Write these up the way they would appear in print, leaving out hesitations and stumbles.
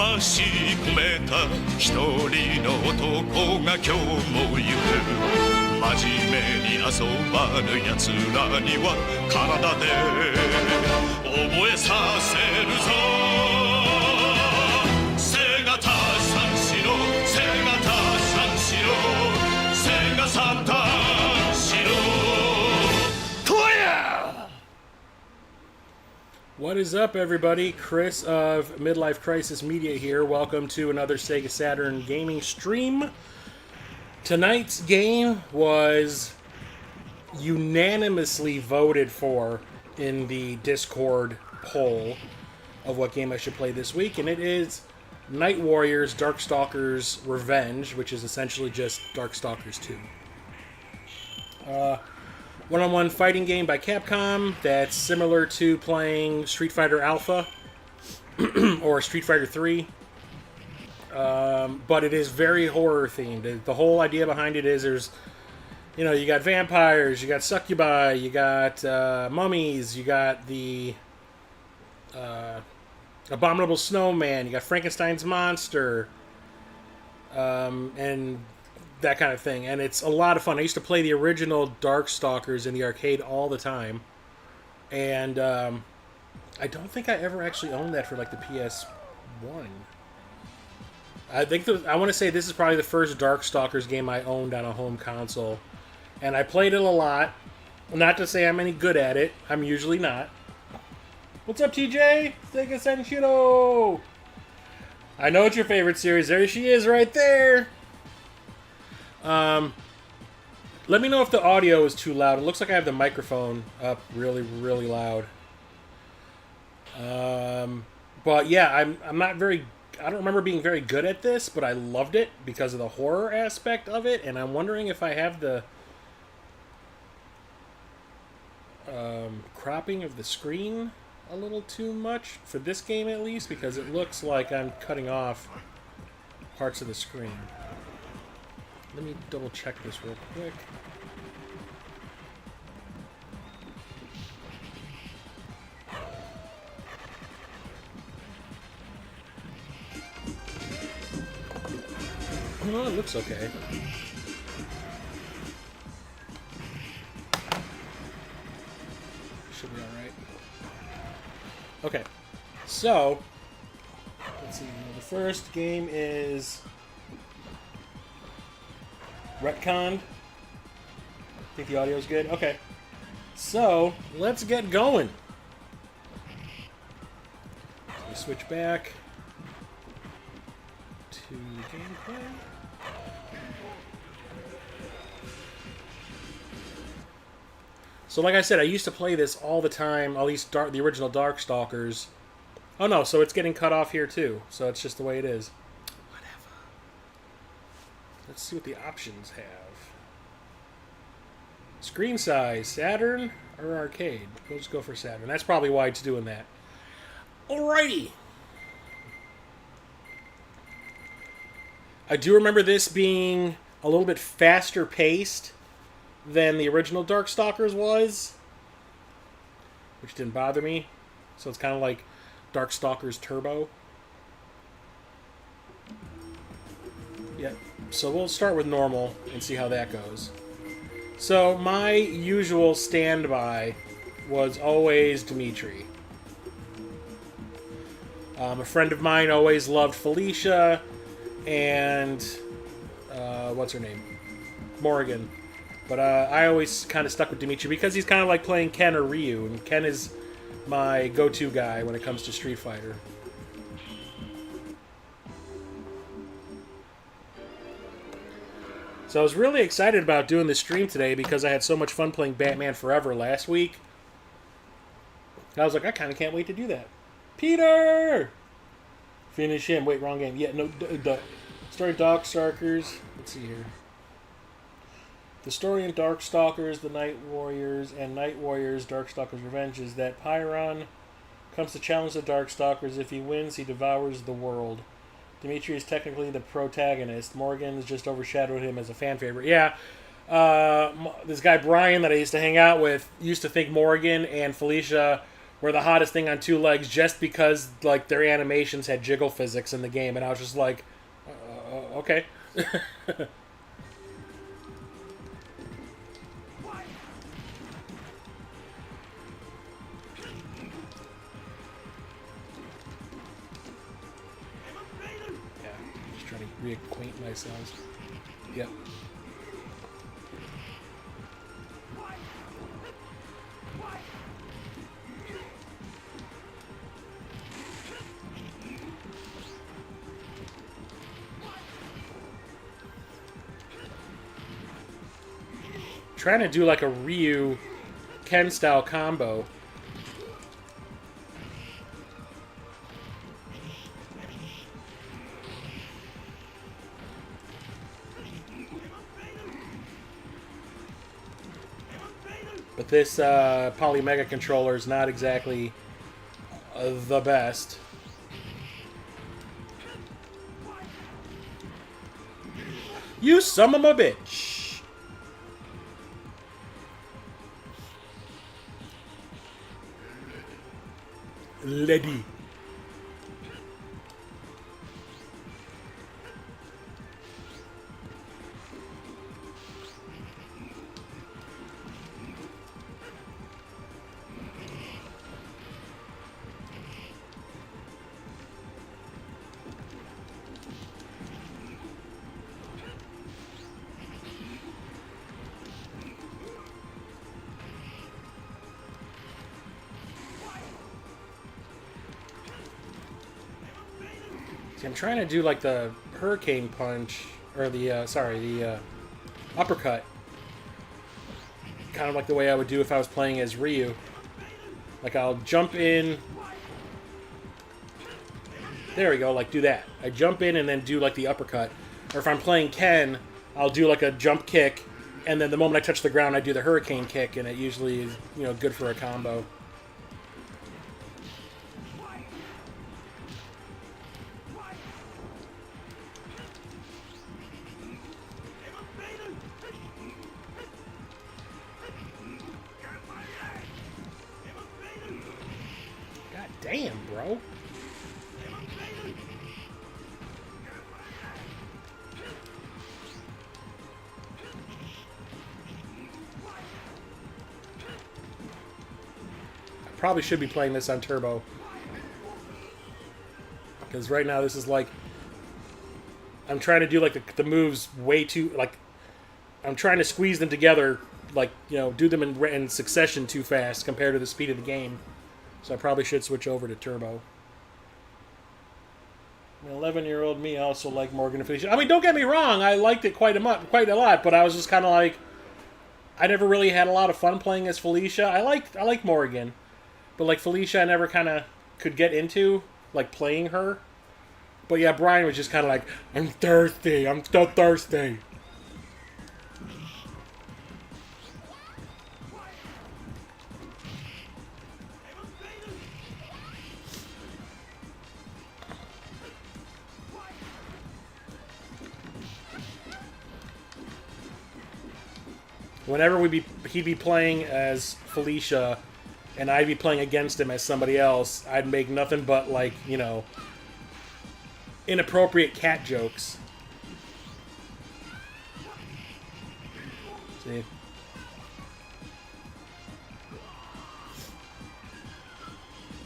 魂込めた一人の男が今日も行く真面目に遊ばぬ奴らには体で覚えさせるぞセガタ三四郎セガタ三四郎セガサタン四郎 What is up, everybody? Chris of Midlife Crisis Media here. Welcome to another Sega Saturn gaming stream. Tonight's game was unanimously voted for in the Discord poll of what game I should play this week, and it is Night Warriors Darkstalkers Revenge, which is essentially just Darkstalkers 2. One-on-one fighting game by Capcom that's similar to playing Street Fighter Alpha or Street Fighter 3. But it is very horror themed. The whole idea behind it is you got vampires, you got succubi, you got mummies, you got the abominable snowman, you got Frankenstein's monster, and that kind of thing. And it's a lot of fun. I used to play the original Darkstalkers in the arcade all the time. And I don't think I ever actually owned that for like the PS1. I want to say this is probably the first Darkstalkers game I owned on a home console. And I played it a lot. Not to say I'm any good at it. I'm usually not. What's up, TJ? Sega Saturn. I know it's your favorite series. There she is right there. Let me know if the audio is too loud. It looks like I have the microphone up really, really loud. But yeah, I'm not very... I don't remember being very good at this, but I loved it because of the horror aspect of it, and I'm wondering if I have the cropping of the screen a little too much, for this game at least, because it looks like I'm cutting off parts of the screen. Let me double check this real quick. Oh, it looks okay. Should be alright. Okay, so let's see. The first game is retconned. Think the audio's good? Okay. So, let's get going. So we switch back to the gameplay. So like I said, I used to play this all the time, at least the original Darkstalkers. Oh no, so it's getting cut off here too. So it's just the way it is. Let's see what the options have. Screen size, Saturn or arcade? We'll just go for Saturn. That's probably why it's doing that. Alrighty. I do remember this being a little bit faster paced than the original Darkstalkers was, which didn't bother me. So it's kind of like Darkstalkers Turbo. Yep. So we'll start with normal and see how that goes. So my usual standby was always Dimitri. A friend of mine always loved Felicia and what's her name? Morrigan. But I always kind of stuck with Dimitri because he's kind of like playing Ken or Ryu, and Ken is my go-to guy when it comes to Street Fighter. So I was really excited about doing this stream today because I had so much fun playing Batman Forever last week. I was like, I kind of can't wait to do that. Peter! Finish him. Wait, wrong game. Yeah, no, story Darkstalkers. Let's see here. The story in Darkstalkers, the Night Warriors, and Night Warriors, Darkstalkers Revenge is that Pyron comes to challenge the Darkstalkers. If he wins, he devours the world. Dimitri is technically the protagonist. Morgan's just overshadowed him as a fan favorite. Yeah, this guy Brian that I used to hang out with used to think Morgan and Felicia were the hottest thing on two legs just because like their animations had jiggle physics in the game, and I was just like, okay. Just trying to reacquaint myself. Yep. Trying to do like a Ryu Ken style combo. But this Polymega controller is not exactly the best. You son of a bitch! Lady. See, I'm trying to do like the hurricane punch, or the uppercut. Kind of like the way I would do if I was playing as Ryu. Like I'll jump in. There we go, like do that. I jump in and then do like the uppercut. Or if I'm playing Ken, I'll do like a jump kick, and then the moment I touch the ground, I do the hurricane kick, and it usually is, you know, good for a combo. God damn, bro. Probably should be playing this on Turbo. Because right now this is like... I'm trying to do like the moves way too... Like, I'm trying to squeeze them together, like, you know, do them in succession too fast compared to the speed of the game. So I probably should switch over to Turbo. 11-year-old me also like Morgan and Felicia. I mean, don't get me wrong, I liked it quite a lot, but I was just kind of like... I never really had a lot of fun playing as Felicia. I like Morgan. But, like, Felicia, I never kind of could get into, like, playing her. But, yeah, Brian was just kind of like, I'm thirsty. I'm so thirsty. Whenever he'd be playing as Felicia... and I'd be playing against him as somebody else, I'd make nothing but, like, you know, inappropriate cat jokes. See?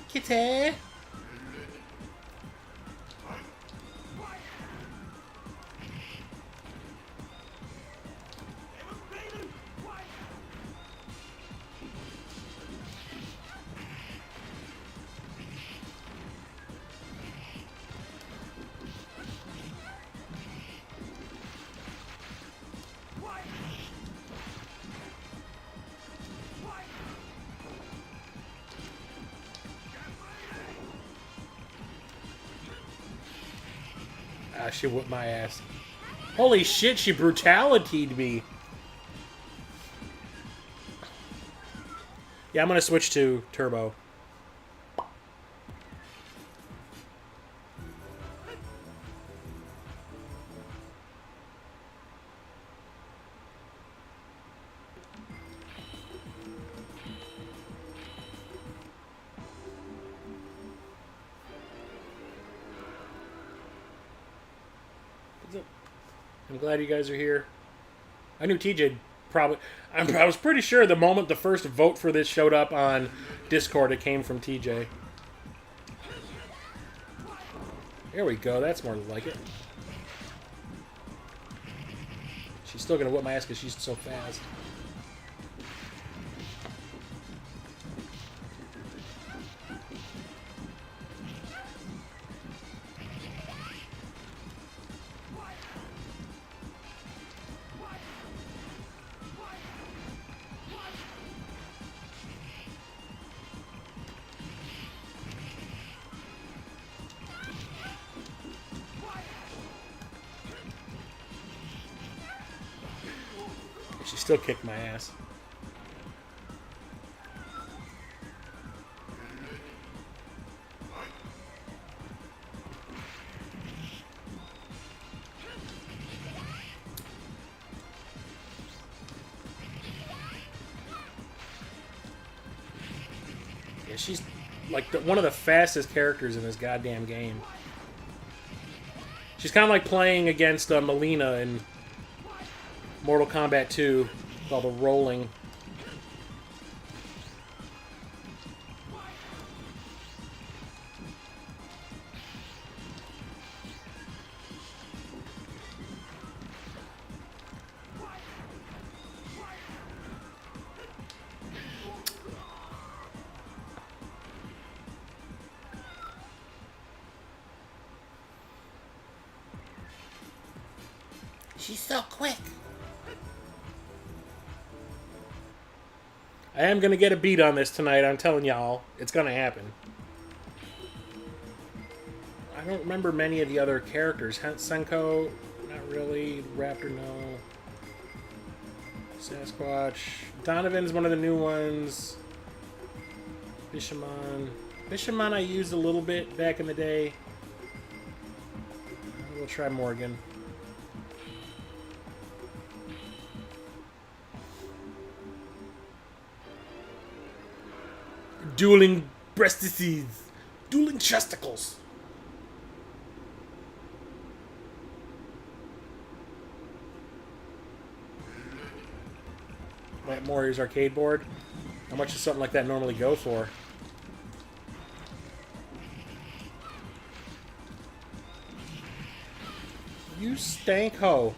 Kitty! She whipped my ass. Holy shit, she brutality'd me. Yeah, I'm gonna switch to Turbo. I'm glad you guys are here. I knew TJ probably... I was pretty sure the moment the first vote for this showed up on Discord, it came from TJ. There we go. That's more like it. She's still going to whip my ass because she's so fast. She still kicked my ass. Yeah, she's like one of the fastest characters in this goddamn game. She's kind of like playing against Melina in Mortal Kombat 2, with all the rolling. She's so quick. I am going to get a beat on this tonight, I'm telling y'all. It's going to happen. I don't remember many of the other characters. Senko, not really. Raptor, no. Sasquatch. Donovan's one of the new ones. Bishamon. Bishamon I used a little bit back in the day. We'll try Morgan. Dueling breastises. Dueling chesticles. That Warriors arcade board. How much does something like that normally go for? You stank hoe.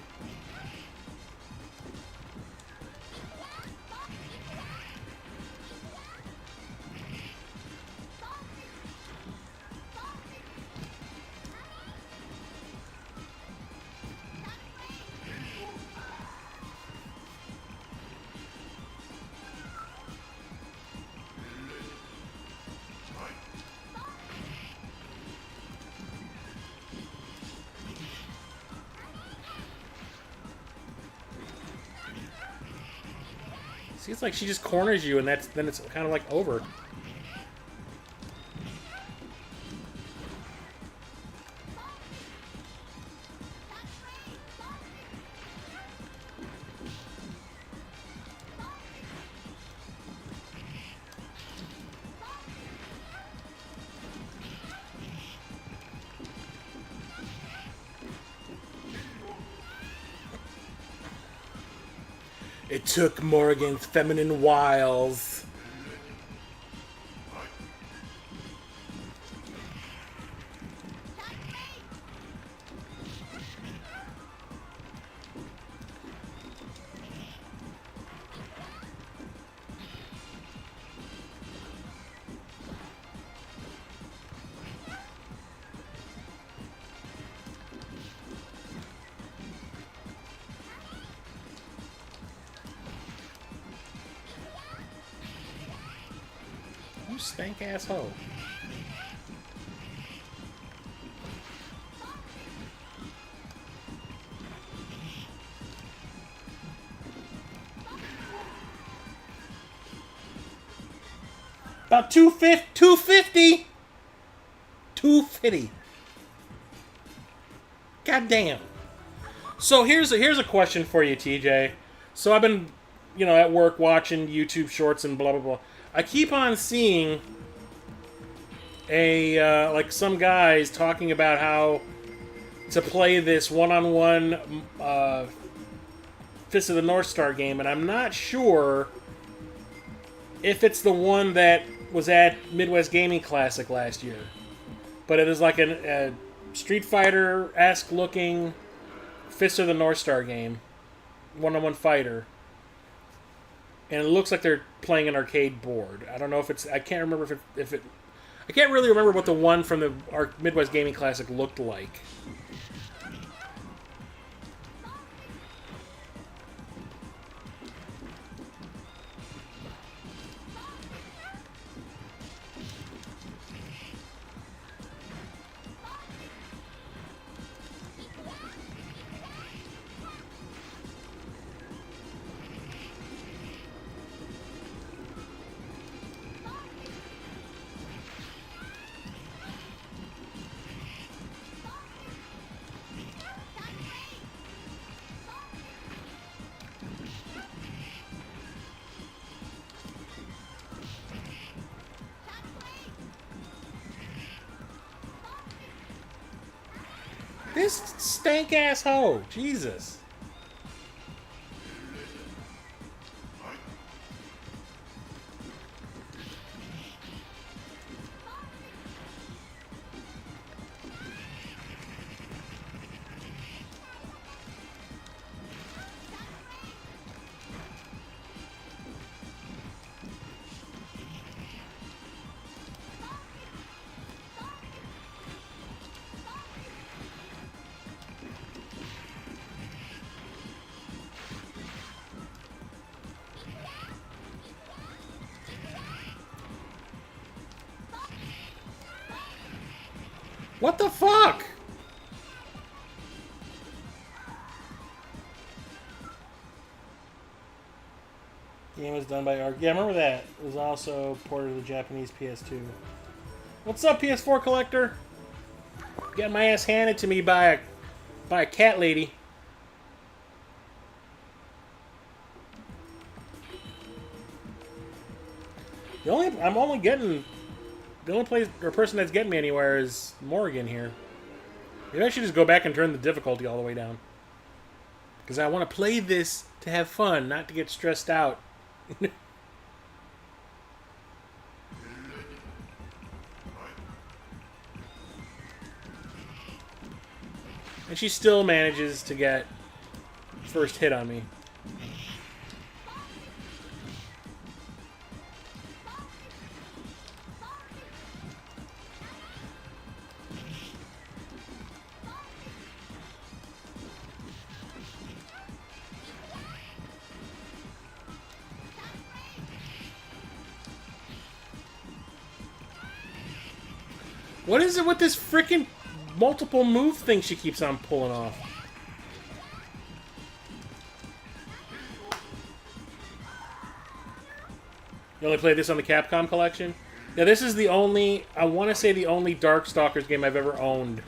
See, it's like she just corners you, and then it's kind of like over. It took Morgan's feminine wiles. You stank asshole. About 250. 250. God damn. So here's a question for you, TJ. So I've been, at work watching YouTube shorts and blah blah blah. I keep on seeing like some guys talking about how to play this one-on-one Fist of the North Star game, and I'm not sure if it's the one that was at Midwest Gaming Classic last year. But it is like a Street Fighter-esque looking Fist of the North Star game. One-on-one fighter. And it looks like they're playing an arcade board. I don't know if it's... I can't remember if it I can't really remember what the one from the Midwest Gaming Classic looked like. This stank ass hoe. Jesus. What the fuck? The game was done by Arc. Yeah, I remember that. It was also ported to the Japanese PS2. What's up, PS4 collector? Getting my ass handed to me by a cat lady. The only place or person that's getting me anywhere is Morgan here. Maybe I should just go back and turn the difficulty all the way down. Because I want to play this to have fun, not to get stressed out. And she still manages to get first hit on me. What is it with this freaking multiple move thing she keeps on pulling off? You only played this on the Capcom collection? Yeah, this is the only, I want to say the only Darkstalkers game I've ever owned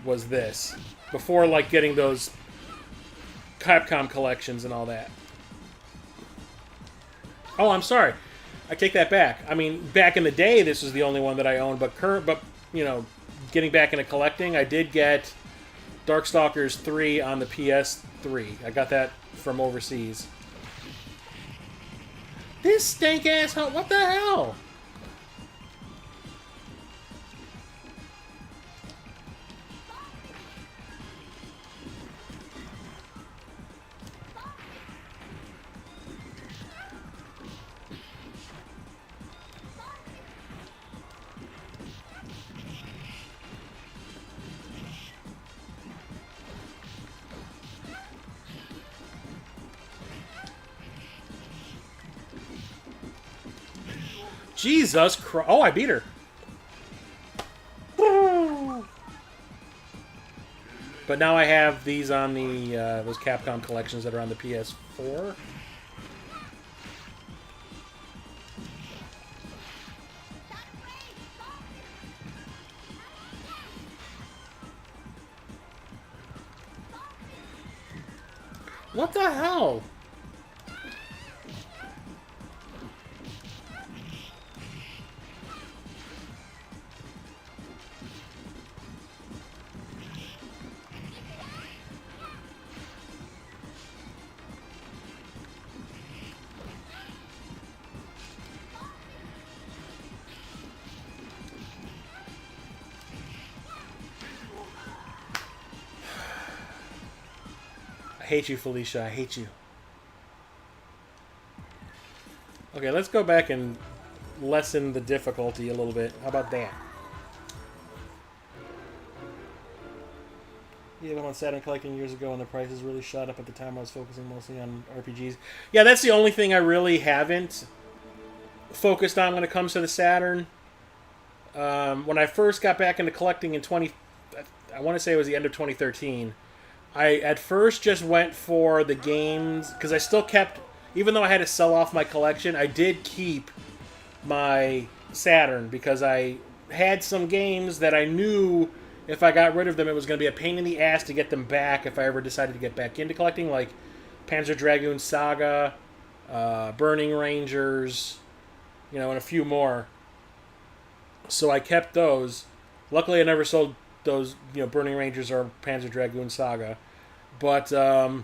was this. Before, like, getting those Capcom collections and all that. Oh, I'm sorry. I take that back. I mean, back in the day, this was the only one that I owned, but you know, getting back into collecting, I did get Darkstalkers 3 on the PS3. I got that from overseas. This stank ass, what the hell? Jesus Christ. Oh, I beat her. But now I have these on the those Capcom collections that are on the PS4. What the hell? I hate you, Felicia. I hate you. Okay, let's go back and lessen the difficulty a little bit. How about that? Yeah, I'm on Saturn collecting years ago, and the prices really shot up at the time. I was focusing mostly on RPGs. Yeah, that's the only thing I really haven't focused on when it comes to the Saturn. When I first got back into collecting in I want to say it was the end of 2013. I at first just went for the games because I still kept, even though I had to sell off my collection, I did keep my Saturn because I had some games that I knew if I got rid of them, it was going to be a pain in the ass to get them back if I ever decided to get back into collecting, like Panzer Dragoon Saga, Burning Rangers, and a few more. So I kept those. Luckily, I never sold those, Burning Rangers or Panzer Dragoon Saga. But I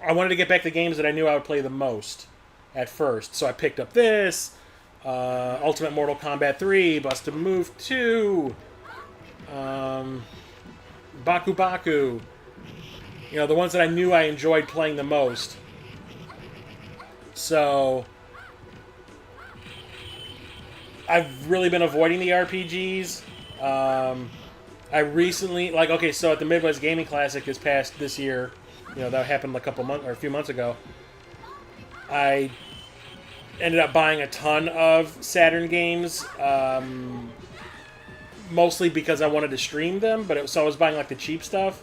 wanted to get back the games that I knew I would play the most at first. So I picked up this, Ultimate Mortal Kombat 3, Bust a Move 2, Baku Baku. The ones that I knew I enjoyed playing the most. So I've really been avoiding the RPGs. I recently, so at the Midwest Gaming Classic this year, that happened a few months ago. I ended up buying a ton of Saturn games, mostly because I wanted to stream them. So I was buying the cheap stuff.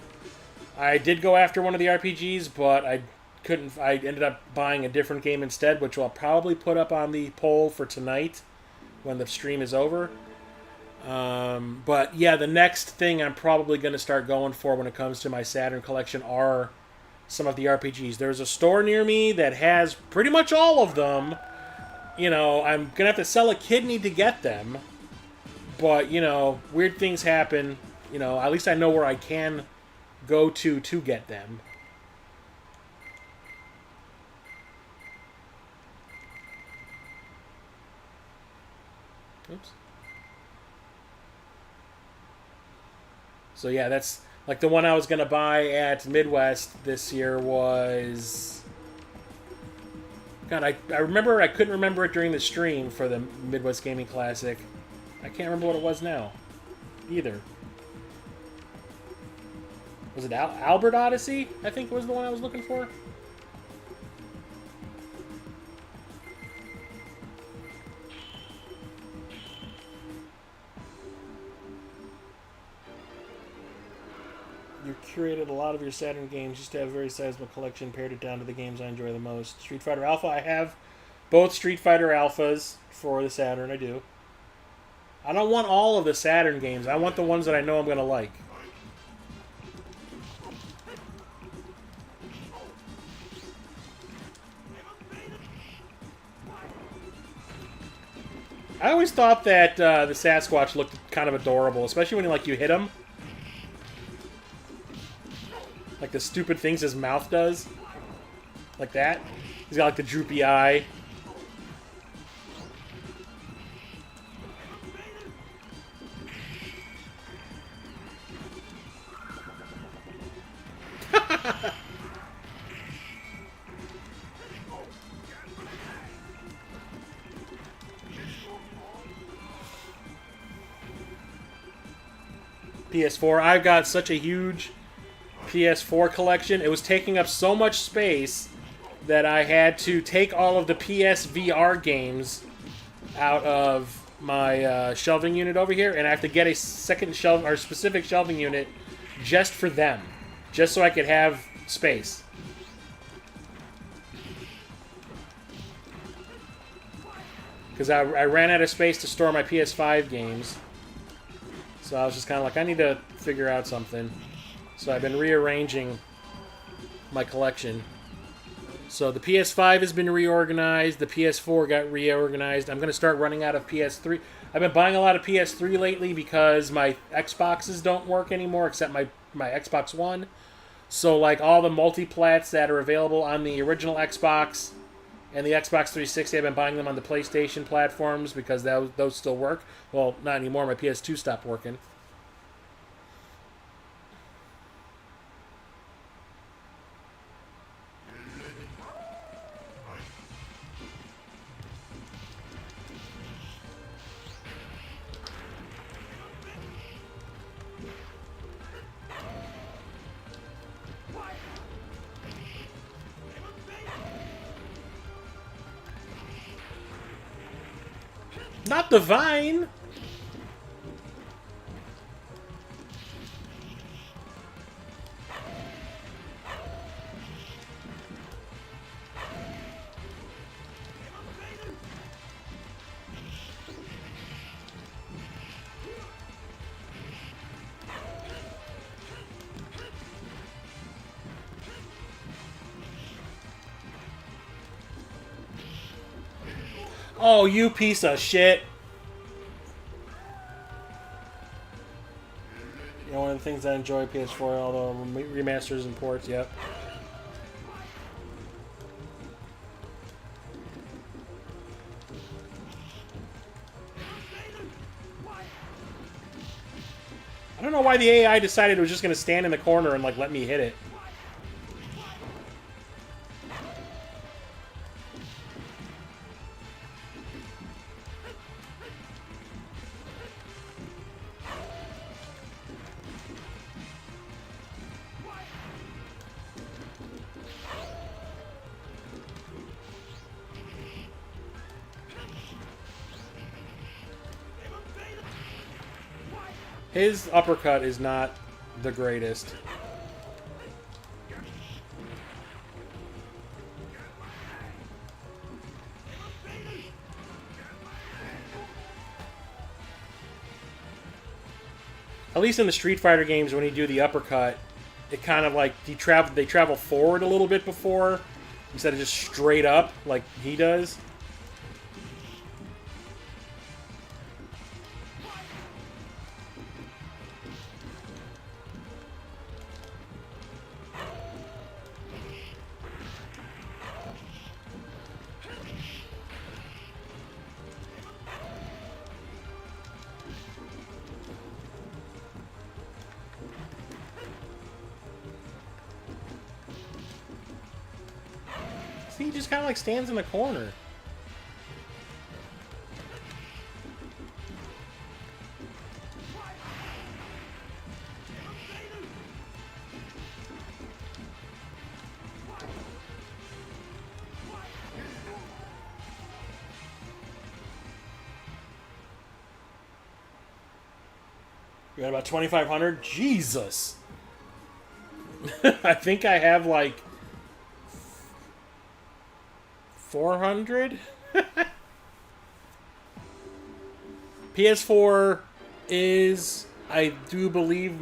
I did go after one of the RPGs, but I couldn't. I ended up buying a different game instead, which I'll probably put up on the poll for tonight when the stream is over. But yeah, the next thing I'm probably going to start going for when it comes to my Saturn collection are some of the RPGs. There's a store near me that has pretty much all of them. I'm going to have to sell a kidney to get them. But, weird things happen. At least I know where I can go to get them. Oops. So yeah, that's the one I was gonna buy at Midwest this year was. God, I remember I couldn't remember it during the stream for the Midwest Gaming Classic. I can't remember what it was now, either. Was it Albert Odyssey? I think was the one I was looking for. You curated a lot of your Saturn games just to have a very sizable collection, pared it down to the games I enjoy the most. Street Fighter Alpha, I have both Street Fighter Alphas for the Saturn, I do. I don't want all of the Saturn games. I want the ones that I know I'm going to like. I always thought that the Sasquatch looked kind of adorable, especially when you hit him. Like the stupid things his mouth does. Like that. He's got the droopy eye. PS4. I've got such a huge PS4 collection. It was taking up so much space that I had to take all of the PSVR games out of my shelving unit over here, and I have to get a second shelf or specific shelving unit just for them, just so I could have space. Because I ran out of space to store my PS5 games. So I was just kind of like, I need to figure out something. So I've been rearranging my collection. So the PS5 has been reorganized. The PS4 got reorganized. I'm going to start running out of PS3. I've been buying a lot of PS3 lately because my Xboxes don't work anymore except my Xbox One. So all the multiplats that are available on the original Xbox and the Xbox 360, I've been buying them on the PlayStation platforms because those still work. Well, not anymore. My PS2 stopped working. not divine. Oh, you piece of shit. You know, one of the things I enjoy PS4, although remasters and ports, yep. I don't know why the AI decided it was just going to stand in the corner and, like, let me hit it. His uppercut is not the greatest. At least in the Street Fighter games, when you do the uppercut, it kind of like they travel forward a little bit before, instead of just straight up like he does. See, he just kind of like stands in the corner. You got about 2,500? Jesus! I think I have like 400? PS4 is, I do believe,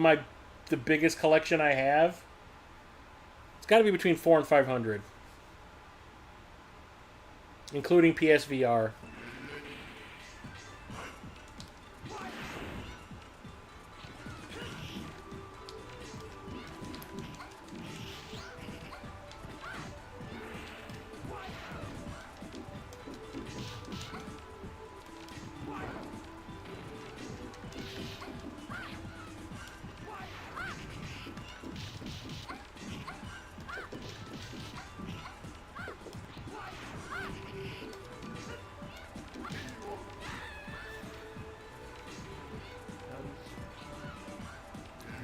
the biggest collection I have. It's got to be between 400 and 500. Including PSVR.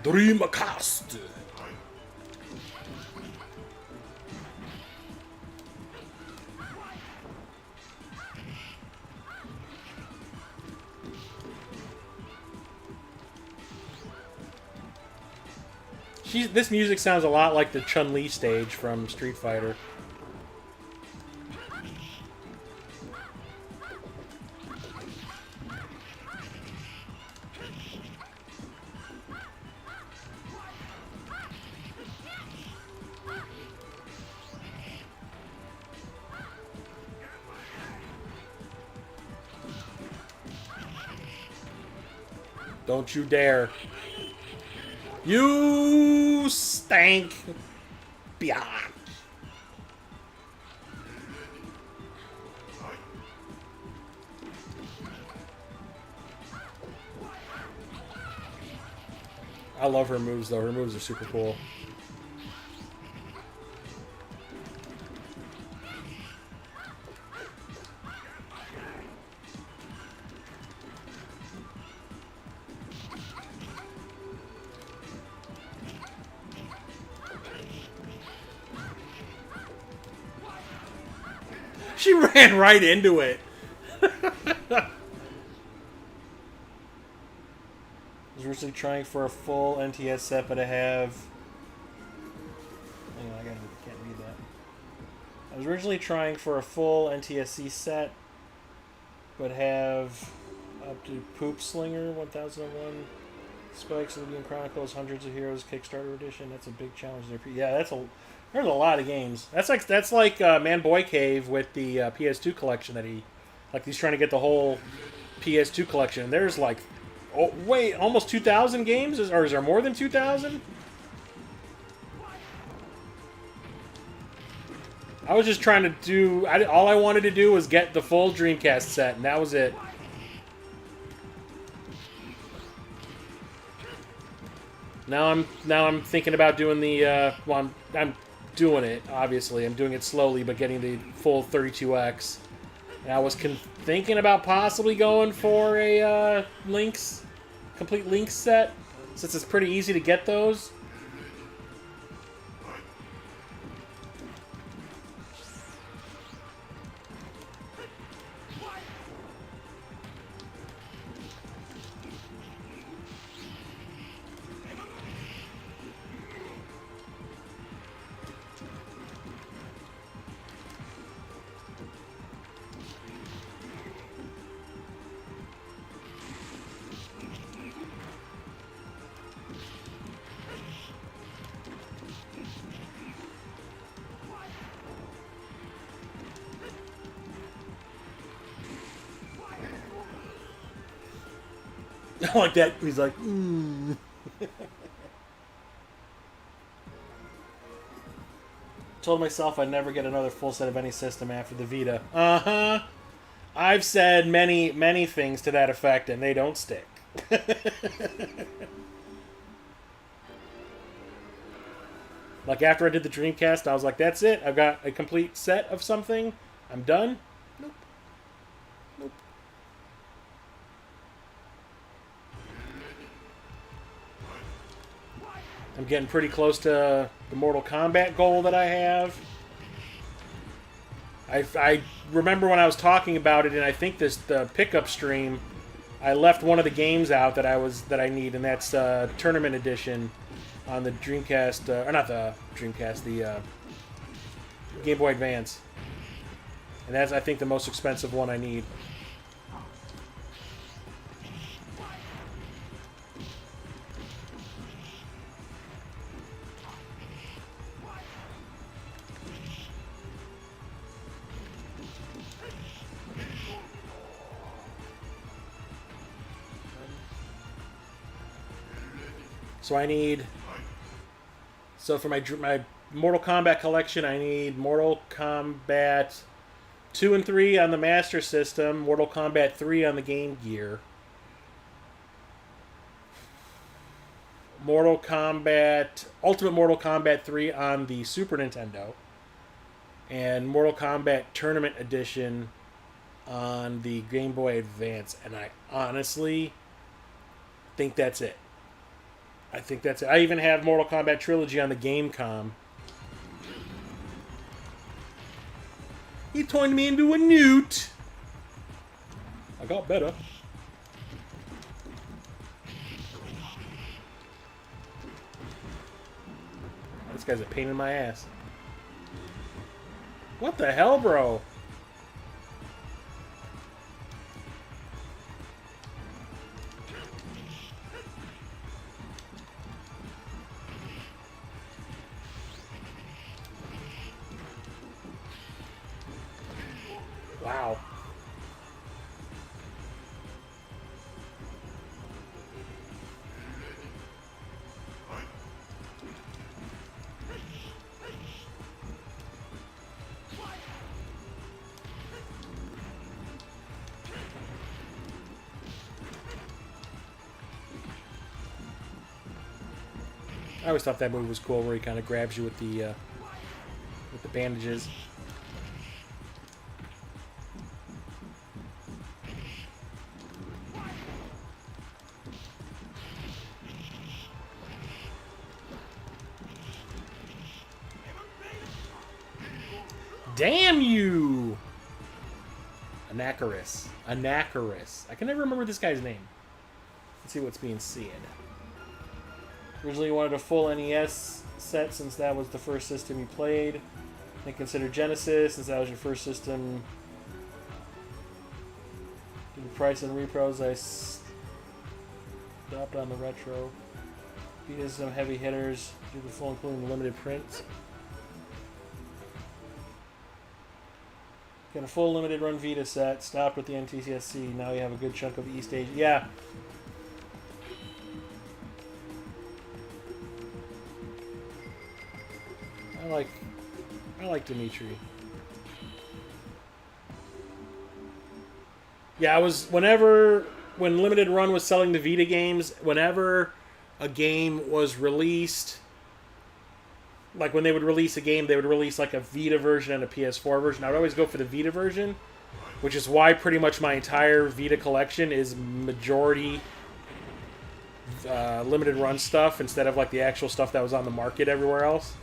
Dreamcast. This music sounds a lot like the Chun-Li stage from Street Fighter. Don't you dare. You stank. Biatch. I love her moves, though. Her moves are super cool. She ran right into it. originally trying for a full NTS set, but I have... Hang on, can't read that. I was originally trying for a full NTSC set, but have up to Poop Slinger 1001, Spikes of the Bean Chronicles, Hundreds of Heroes Kickstarter edition. That's a big challenge there. Yeah, there's a lot of games. That's like Man Boy Cave with the PS2 collection that he's trying to get the whole PS2 collection. There's like, oh wait, almost 2,000 games, or is there more than 2,000? I was just trying to do... all I wanted to do was get the full Dreamcast set, and that was it. Now I'm thinking about doing the... well, I'm doing it, obviously. I'm doing it slowly, but getting the full 32X. And I was thinking about possibly going for a complete Lynx set, since it's pretty easy to get those. Like that, he's like, Told myself I'd never get another full set of any system after the Vita. Uh-huh. I've said many, many things to that effect, and they don't stick. Like, after I did the Dreamcast, I was like, that's it. I've got a complete set of something. I'm done. Nope. Nope. I'm getting pretty close to the Mortal Kombat goal that I have. I remember when I was talking about it, and I think the pickup stream, I left one of the games out that I need, and that's Tournament Edition on the Dreamcast, or not the Dreamcast, the Game Boy Advance. And that's, I think, the most expensive one I need. So I need... So for my Mortal Kombat collection, I need Mortal Kombat 2 and 3 on the Master System, Mortal Kombat 3 on the Game Gear, Ultimate Mortal Kombat 3 on the Super Nintendo, and Mortal Kombat Tournament Edition on the Game Boy Advance. And I honestly think that's it. I think that's it. I even have Mortal Kombat Trilogy on the Gamecom. He turned me into a newt. I got better. This guy's a pain in my ass. What the hell, bro? Wow. I always thought that move was cool, where he kind of grabs you with the bandages. Damn you! Anachorus. I can never remember this guy's name. Let's see what's being said. Originally, you wanted a full NES set since that was the first system you played. Then consider Genesis since that was your first system. Due to price and repros, I stopped on the retro. Beat some heavy hitters due to full including the limited prints. Got a full limited run Vita set. Stopped with the NTSC. Now you have a good chunk of East Asia. Yeah. I like Dimitri. Yeah, when Limited Run was selling the Vita games, whenever a game was released, like when they would release a game, they would release like a Vita version and a PS4 version. I would always go for the Vita version, which is why pretty much my entire Vita collection is majority Limited Run stuff instead of like the actual stuff that was on the market everywhere else.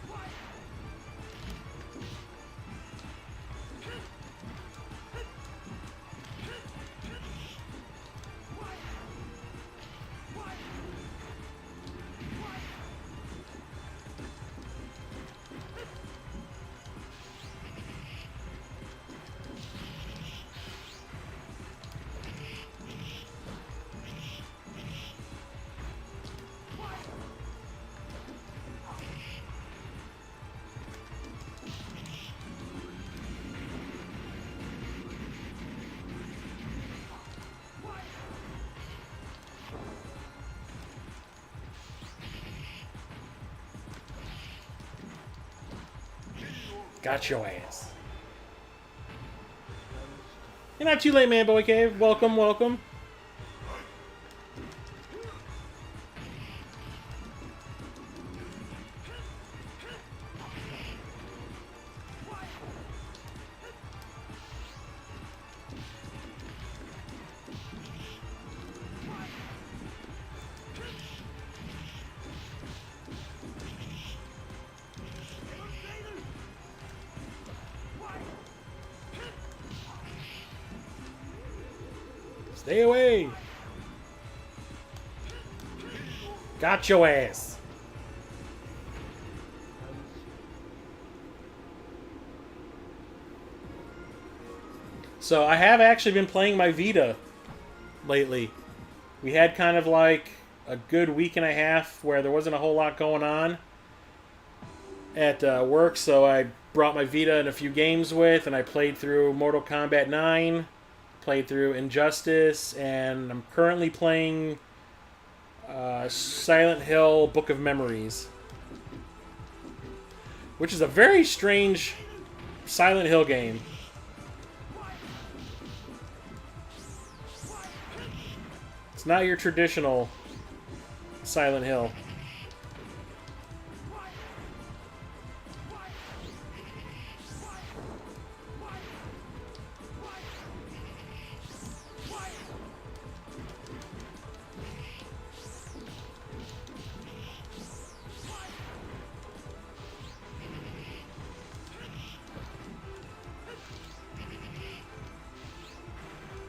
Got your ass. You're not too late, man, Boy Cave. Welcome, welcome. Stay away! Got your ass! So I have actually been playing my Vita lately. We had kind of like a good week and a half where there wasn't a whole lot going on at work, so I brought my Vita and a few games with, and I played through Mortal Kombat 9. Played through Injustice, and I'm currently playing Silent Hill Book of Memories, which is a very strange Silent Hill game. It's not your traditional Silent Hill.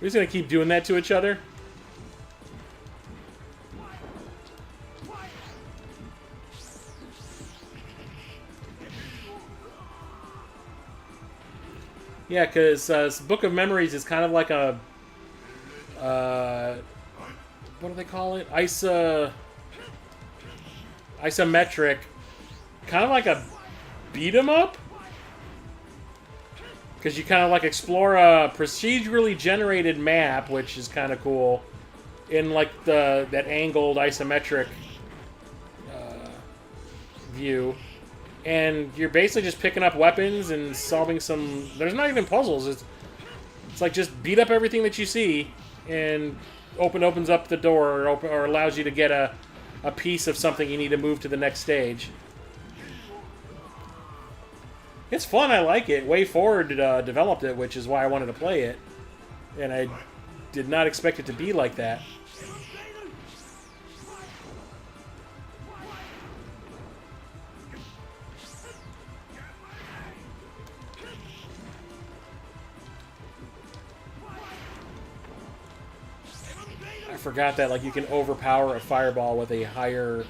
We're just going to keep doing that to each other. Yeah, because Book of Memories is kind of like a... what do they call it? Isometric. Kind of like a beat-em-up? Because you kind of like explore a procedurally generated map, which is kind of cool, in like that angled isometric view, and you're basically just picking up weapons and solving some. There's not even puzzles. It's like just beat up everything that you see, and opens up the door or allows you to get a piece of something you need to move to the next stage. It's fun, I like it. Way Forward developed it, which is why I wanted to play it. And I did not expect it to be like that. I forgot that, like, you can overpower a fireball with a higher,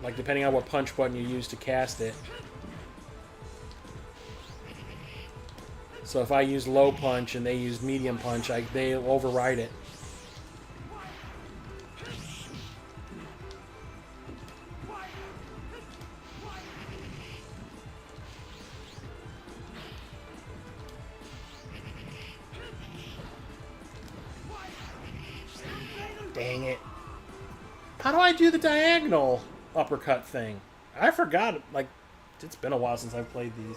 like, depending on what punch button you use to cast it. So if I use low punch and they use medium punch, they'll override it. Dang it. How do I do the diagonal uppercut thing? I forgot. Like, it's been a while since I've played these.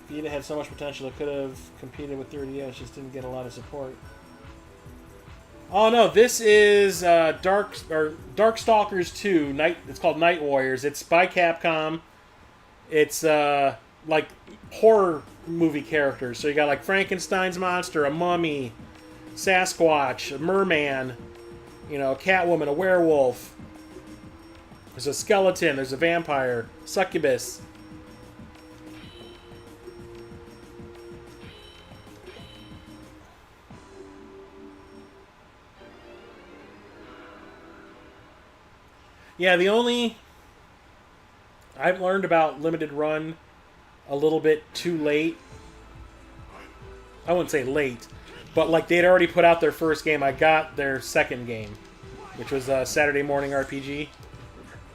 Vita had so much potential it could have competed with 3DS, just didn't get a lot of support. Oh no, this is Darkstalkers 2. It's called Night Warriors. It's by Capcom. It's like horror movie characters. So you got like Frankenstein's monster, a mummy, Sasquatch, a merman, you know, a Catwoman, a werewolf. There's a skeleton, there's a vampire, succubus. Yeah, I've learned about Limited Run a little bit too late. I wouldn't say late, but like they'd already put out their first game. I got their second game, which was a Saturday Morning RPG.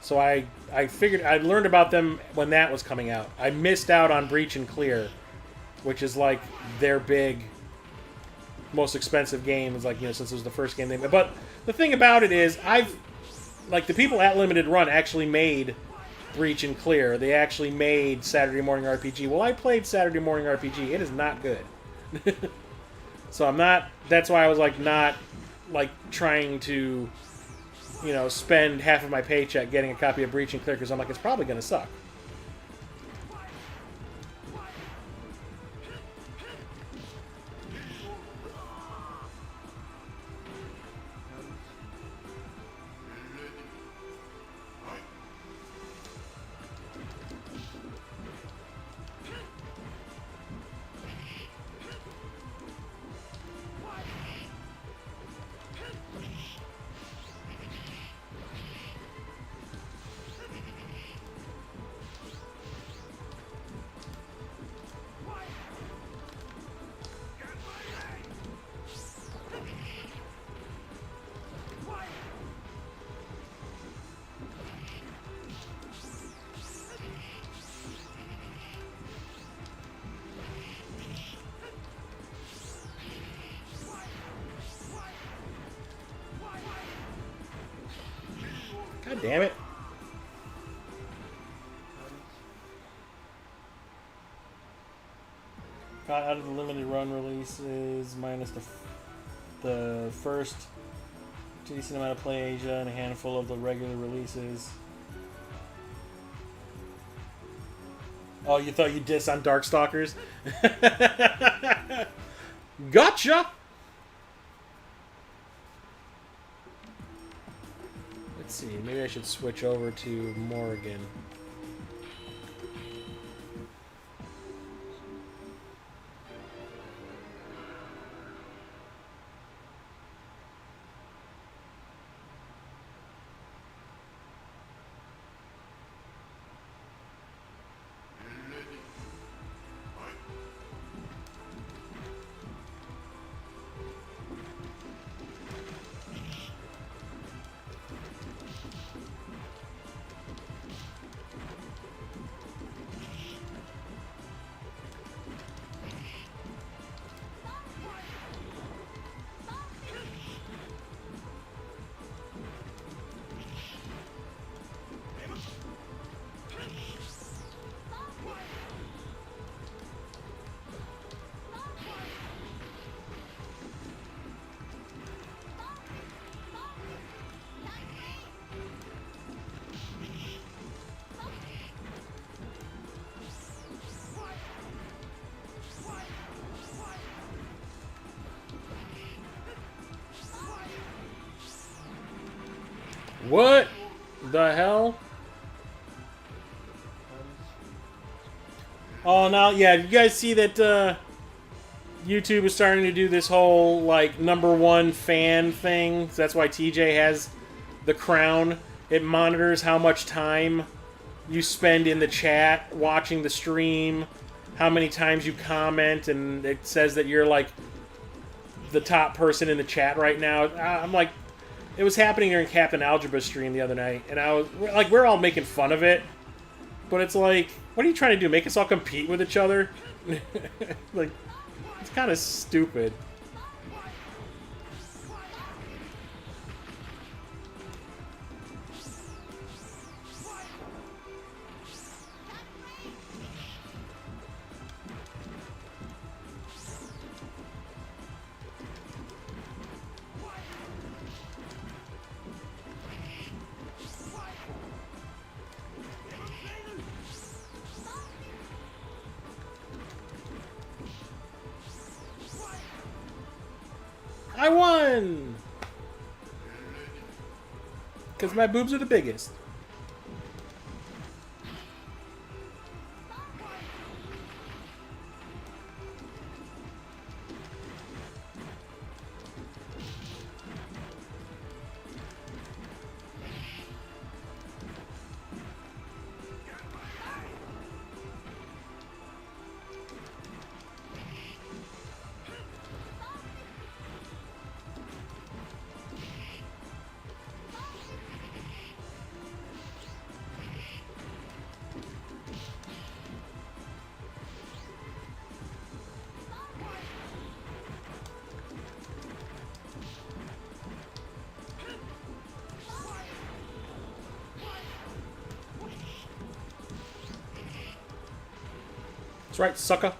So I figured I learned about them when that was coming out. I missed out on Breach and Clear, which is like their big, most expensive game. Is like, you know, since it was the first game they made. But the thing about it is, like, the people at Limited Run actually made Breach and Clear. They actually made Saturday Morning RPG. Well, I played Saturday Morning RPG. It is not good. So I'm not... That's why I was, like, not, like, trying to, you know, spend half of my paycheck getting a copy of Breach and Clear, because I'm like, it's probably going to suck. God damn it. Out of the Limited Run releases, minus the first decent amount of Play Asia and a handful of the regular releases. Oh, you thought you diss on Darkstalkers? Gotcha! Let's see, maybe I should switch over to Morrigan. What the hell? Oh, now, yeah, you guys see that, YouTube is starting to do this whole like #1 fan thing. So that's why TJ has the crown. It monitors how much time you spend in the chat watching the stream, how many times you comment, and it says that you're like the top person in the chat right now. I'm like, it was happening during Captain Algebra stream the other night, and I was like, we're all making fun of it, but it's like, what are you trying to do? Make us all compete with each other? Like, it's kind of stupid. I won! Because my boobs are the biggest. That's right, sucker.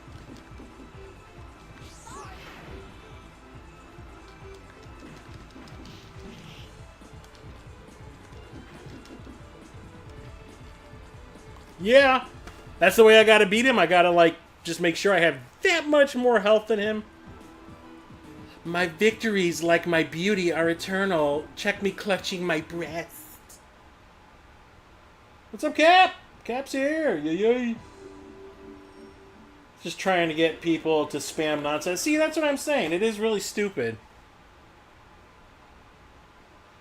Yeah, that's the way I gotta beat him. I gotta, like, just make sure I have that much more health than him. My victories, like my beauty, are eternal. Check me clutching my breast. What's up, Cap? Cap's here. Yay, yay. Just trying to get people to spam nonsense. See, that's what I'm saying. It is really stupid.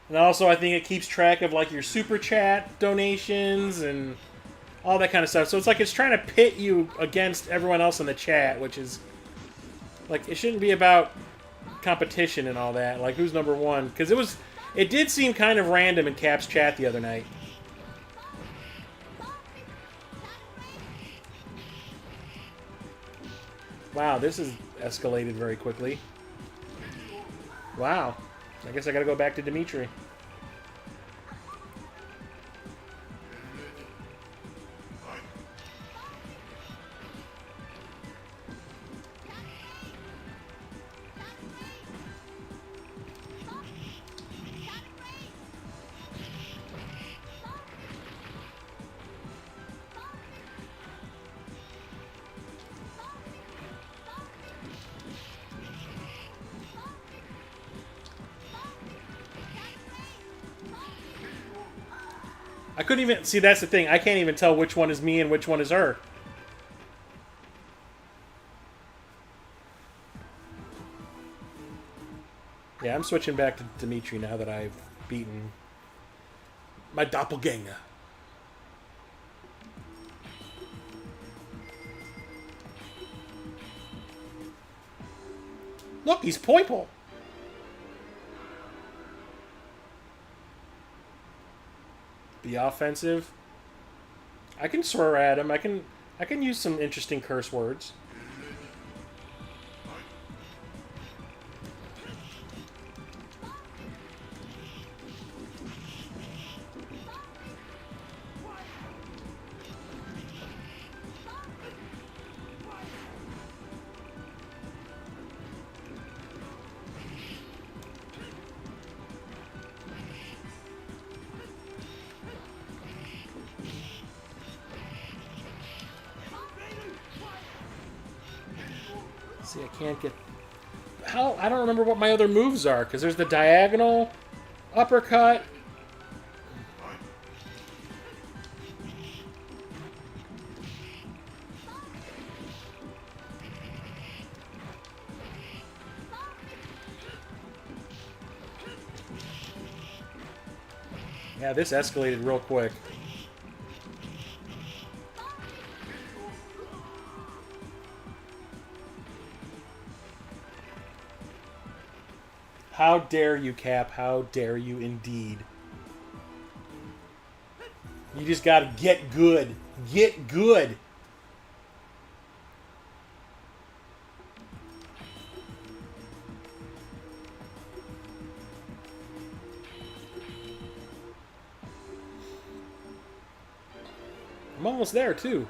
And also, I think it keeps track of, like, your super chat donations and all that kind of stuff. So it's like it's trying to pit you against everyone else in the chat, which is, like, it shouldn't be about competition and all that. Like, who's #1? Because it did seem kind of random in Cap's chat the other night. Wow, this has escalated very quickly. Wow. I guess I gotta go back to Dimitri. I couldn't even... See, that's the thing. I can't even tell which one is me and which one is her. Yeah, I'm switching back to Dimitri now that I've beaten my doppelganger. Look, he's purple. Be offensive. I can swear at him. I can use some interesting curse words. See, I can't get... How? I don't remember what my other moves are, because there's the diagonal, uppercut. Yeah, this escalated real quick. How dare you, Cap? How dare you indeed? You just gotta get good. Get good. I'm almost there, too.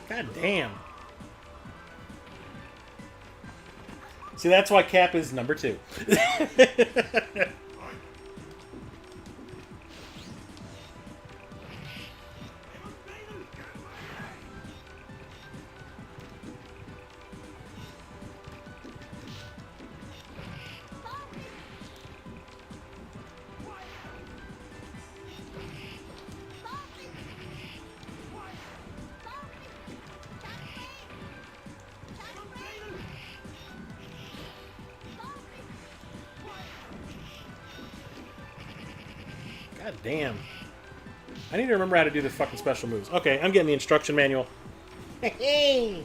God damn. See, that's why Cap is number 2. God damn. I need to remember how to do the fucking special moves. Okay, I'm getting the instruction manual. Hey!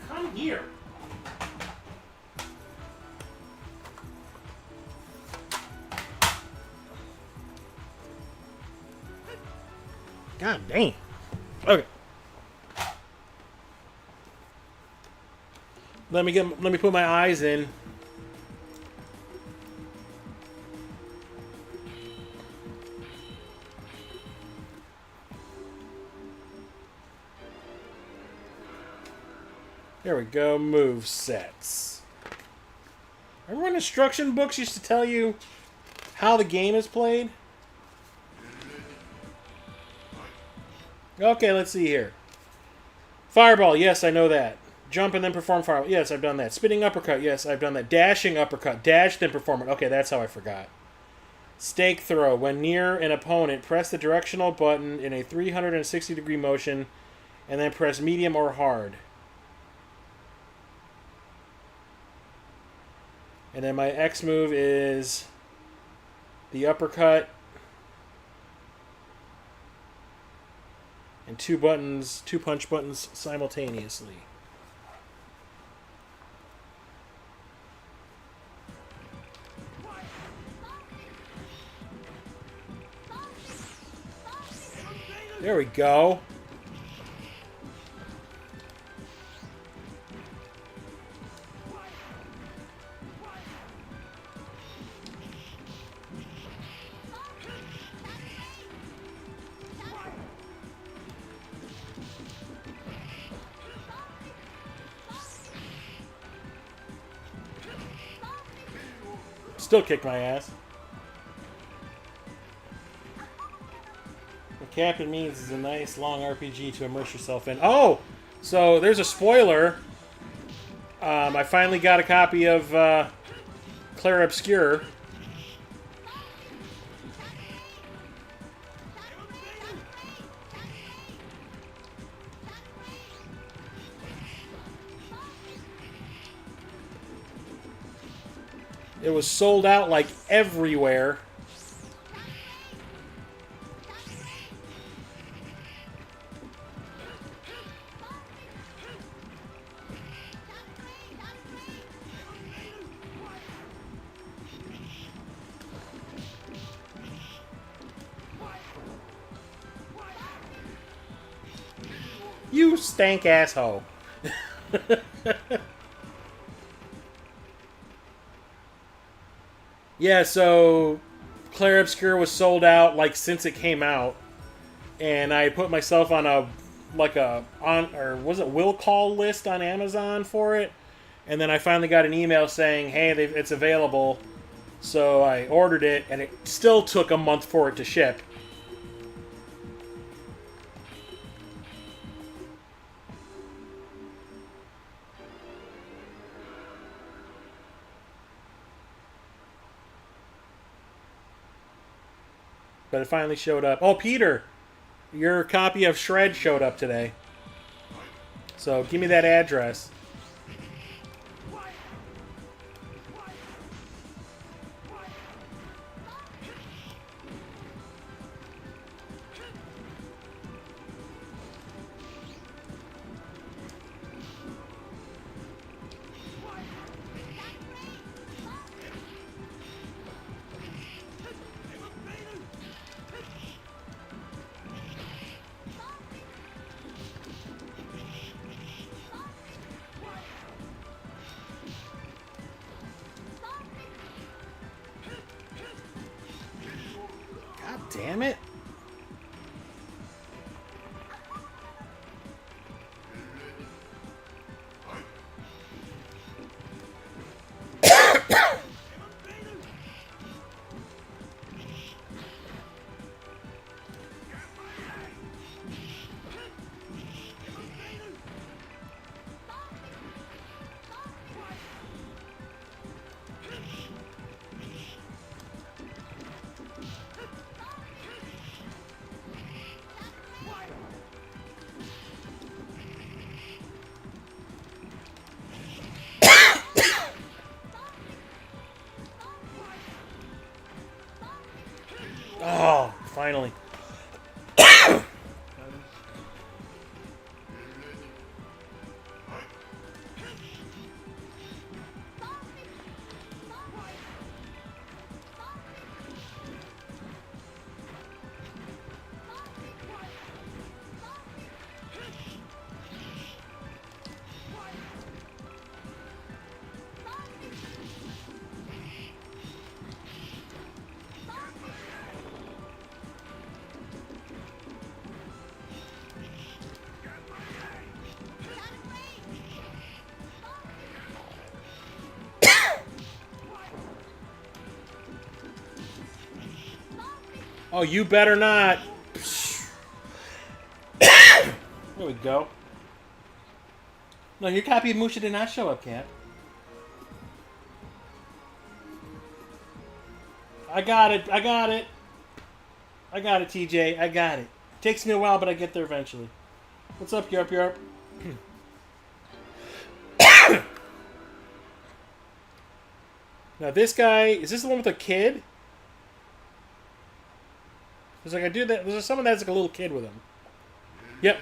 Come here. God damn. Okay. Let me put my eyes in. There we go, move sets. Remember when instruction books used to tell you how the game is played? Okay, let's see here. Fireball, yes, I know that. Jump and then perform fireball. Yes, I've done that. Spinning uppercut, yes, I've done that. Dashing uppercut, dash then perform it. Okay, that's how I forgot. Stake throw. When near an opponent, press the directional button in a 360-degree motion and then press medium or hard. And then my X move is the uppercut and two punch buttons simultaneously. There we go. Still kick my ass. What Captain means is a nice long RPG to immerse yourself in. Oh! So there's a spoiler. I finally got a copy of Clair Obscur. It was sold out like everywhere. You stank asshole. Yeah, so Claire Obscure was sold out like since it came out, and I put myself on a was it will call list on Amazon for it, and then I finally got an email saying, hey, it's available. So I ordered it, and it still took a month for it to ship. But it finally showed up. Oh, Peter! Your copy of Shred showed up today. So give me that address. Damn it. Oh, finally. Oh, you better not. There we go. No, your copy of Musha did not show up, Cap. I got it. I got it. I got it, TJ. I got it. Takes me a while, but I get there eventually. What's up, Yarp Yarp? Now, this guy... Is this the one with a kid? There's like a dude that... There's someone that's like a little kid with him. Yep.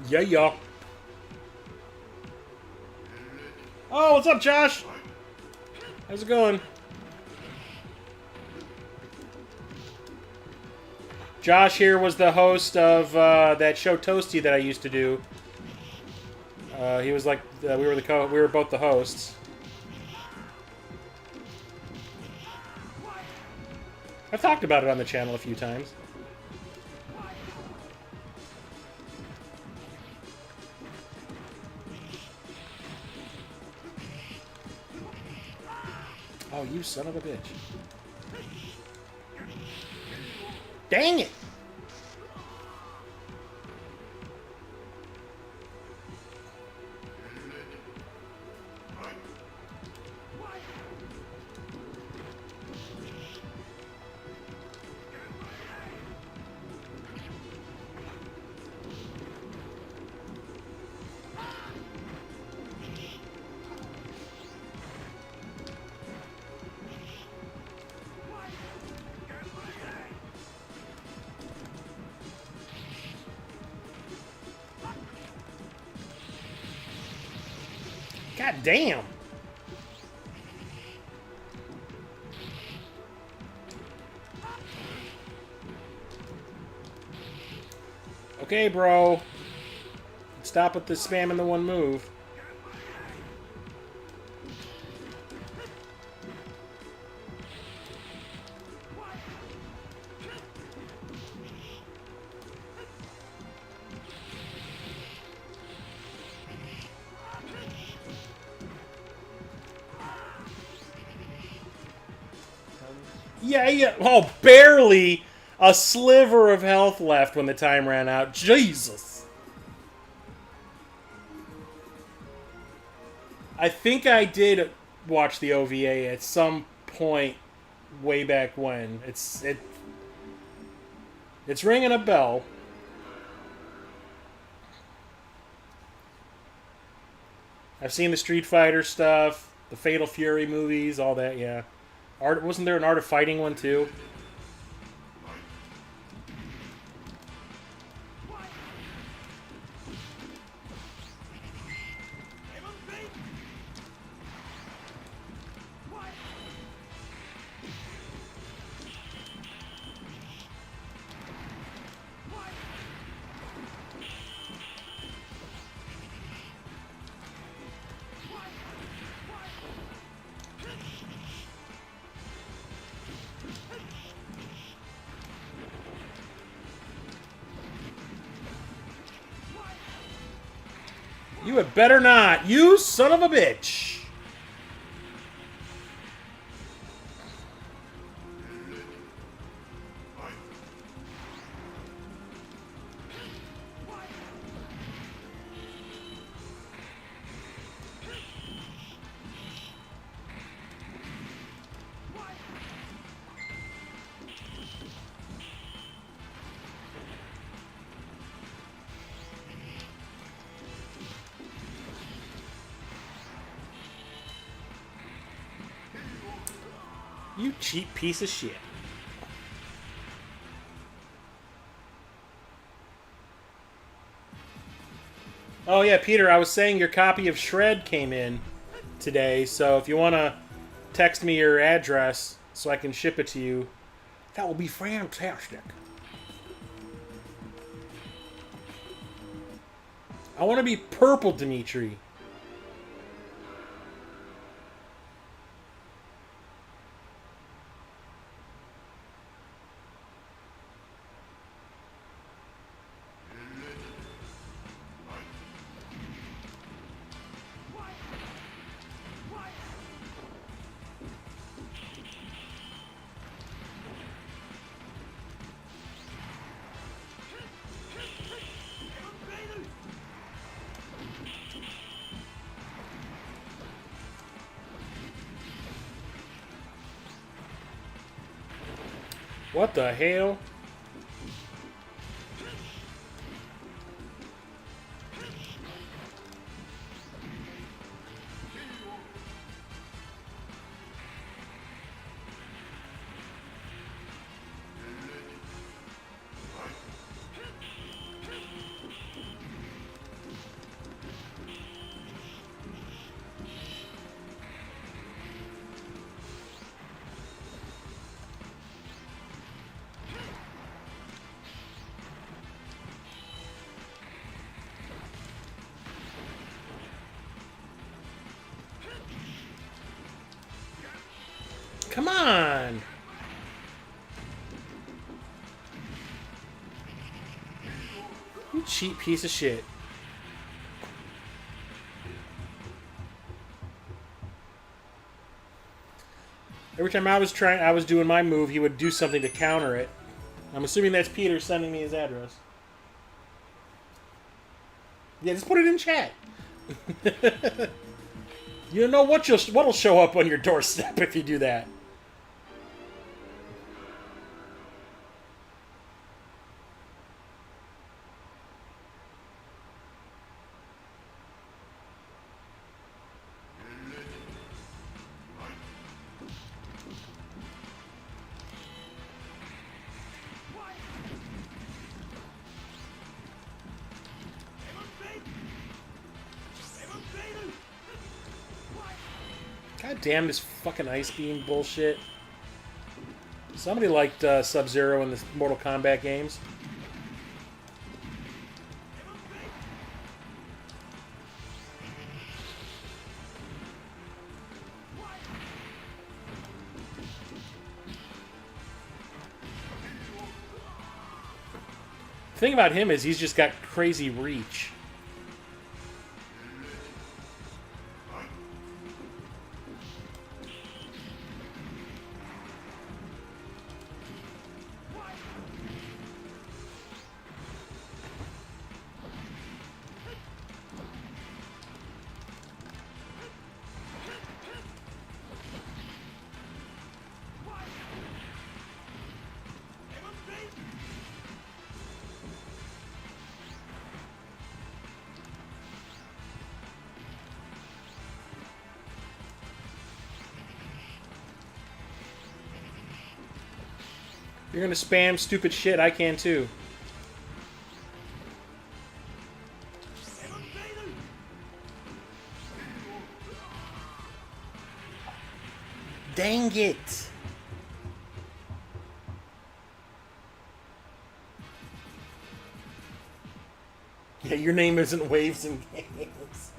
Yeah, yeah. Oh, what's up, Josh? How's it going? Josh here was the host of that show Toasty that I used to do. He was like we were both the hosts. I've talked about it on the channel a few times. Oh, you son of a bitch. Dang it! God damn. Okay, bro. Stop with the spamming the one move. Yeah. Oh, barely a sliver of health left when the time ran out. Jesus. I think I did watch the OVA at some point way back when. It's ringing a bell. I've seen the Street Fighter stuff, the Fatal Fury movies, all that. Yeah. Wasn't there an Art of Fighting one too? You had better not. You son of a bitch. You cheap piece of shit. Oh yeah, Peter, I was saying your copy of Shred came in today, so if you want to text me your address so I can ship it to you, that will be fantastic. I want to be purple, Dimitri. What the hell? Come on! You cheap piece of shit. Every time I was doing my move, he would do something to counter it. I'm assuming that's Peter sending me his address. Yeah, just put it in chat. You don't know what'll show up on your doorstep if you do that. God damn this fucking ice beam bullshit. Somebody liked Sub-Zero in the Mortal Kombat games. The thing about him is he's just got crazy reach. You're gonna spam stupid shit, I can too. Dang it! Yeah, your name isn't Waves and Games.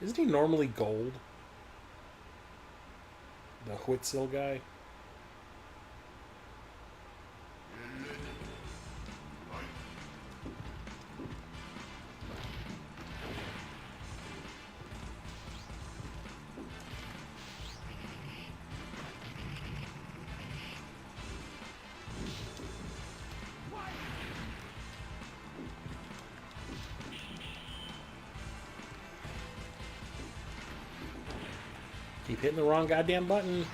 Isn't he normally gold? The Huitzil guy? Keep hitting the wrong goddamn button.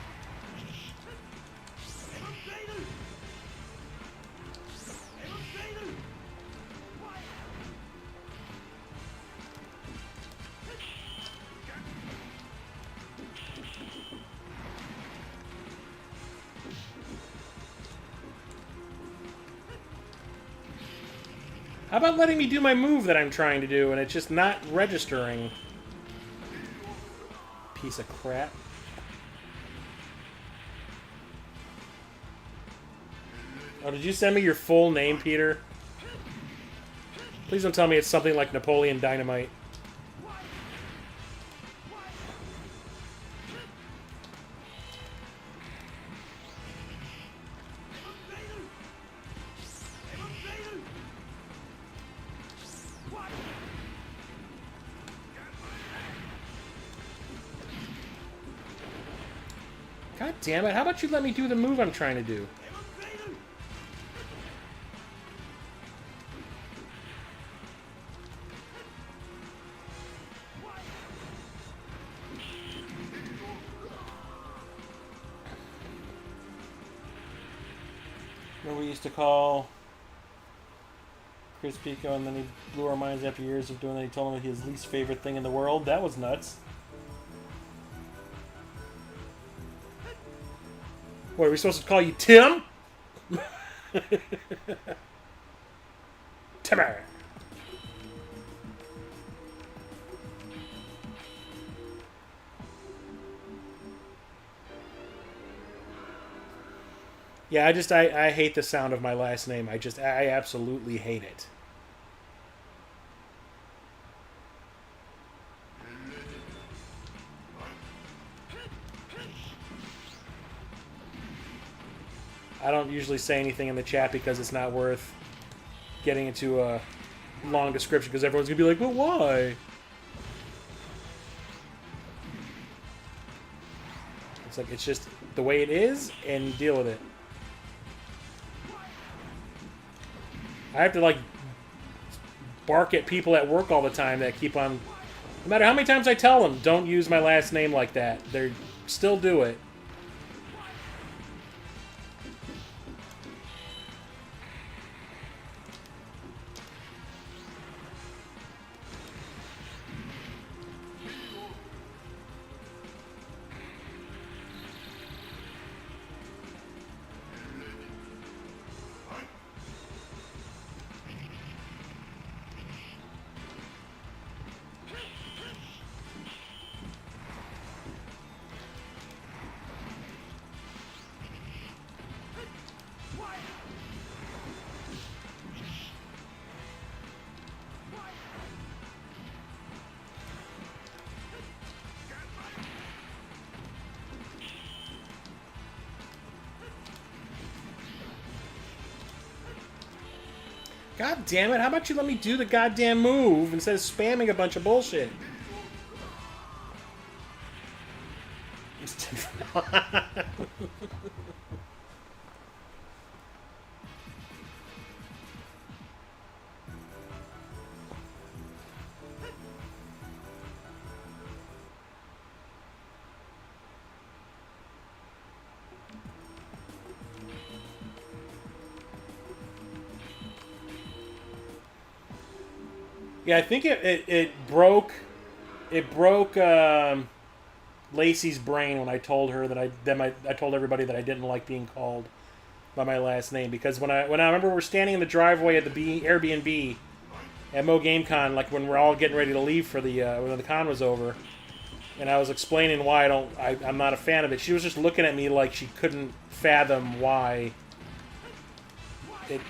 How about letting me do my move that I'm trying to do and it's just not registering? Piece of crap. Oh, did you send me your full name, Peter? Please don't tell me it's something like Napoleon Dynamite. God damn it, how about you let me do the move I'm trying to do? What we used to call Chris Pico, and then he blew our minds after years of doing that. He told him his least favorite thing in the world. That was nuts. What, are we supposed to call you Tim? Timmer. Yeah, I hate the sound of my last name. I absolutely hate it. I don't usually say anything in the chat because it's not worth getting into a long description because everyone's going to be like, but why? It's like, it's just the way it is and deal with it. I have to, like, bark at people at work all the time that keep on... No matter how many times I tell them, don't use my last name like that. They still do it. God damn it, how about you let me do the goddamn move instead of spamming a bunch of bullshit? Yeah, I think it broke Lacey's brain when I told her that I told everybody that I didn't like being called by my last name, because when I remember we're standing in the driveway at the Airbnb at Mo GameCon, like when we're all getting ready to leave for the when the con was over, and I was explaining why I'm not a fan of it. She was just looking at me like she couldn't fathom why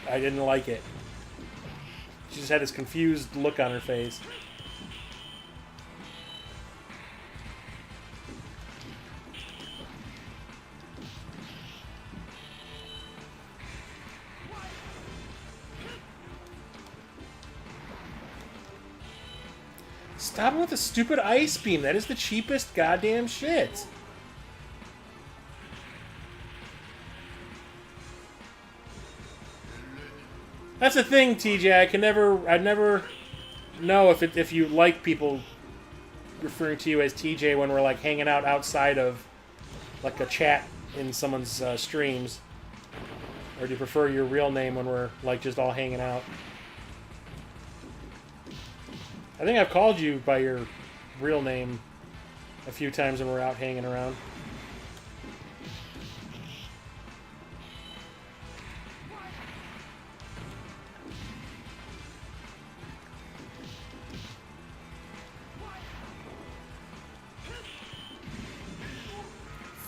I didn't like it. She just had this confused look on her face. Stop with the stupid ice beam. That is the cheapest goddamn shit. That's the thing, TJ. I'd never know if you like people referring to you as TJ when we're like hanging out outside of like a chat in someone's streams, or do you prefer your real name when we're like just all hanging out? I think I've called you by your real name a few times when we're out hanging around.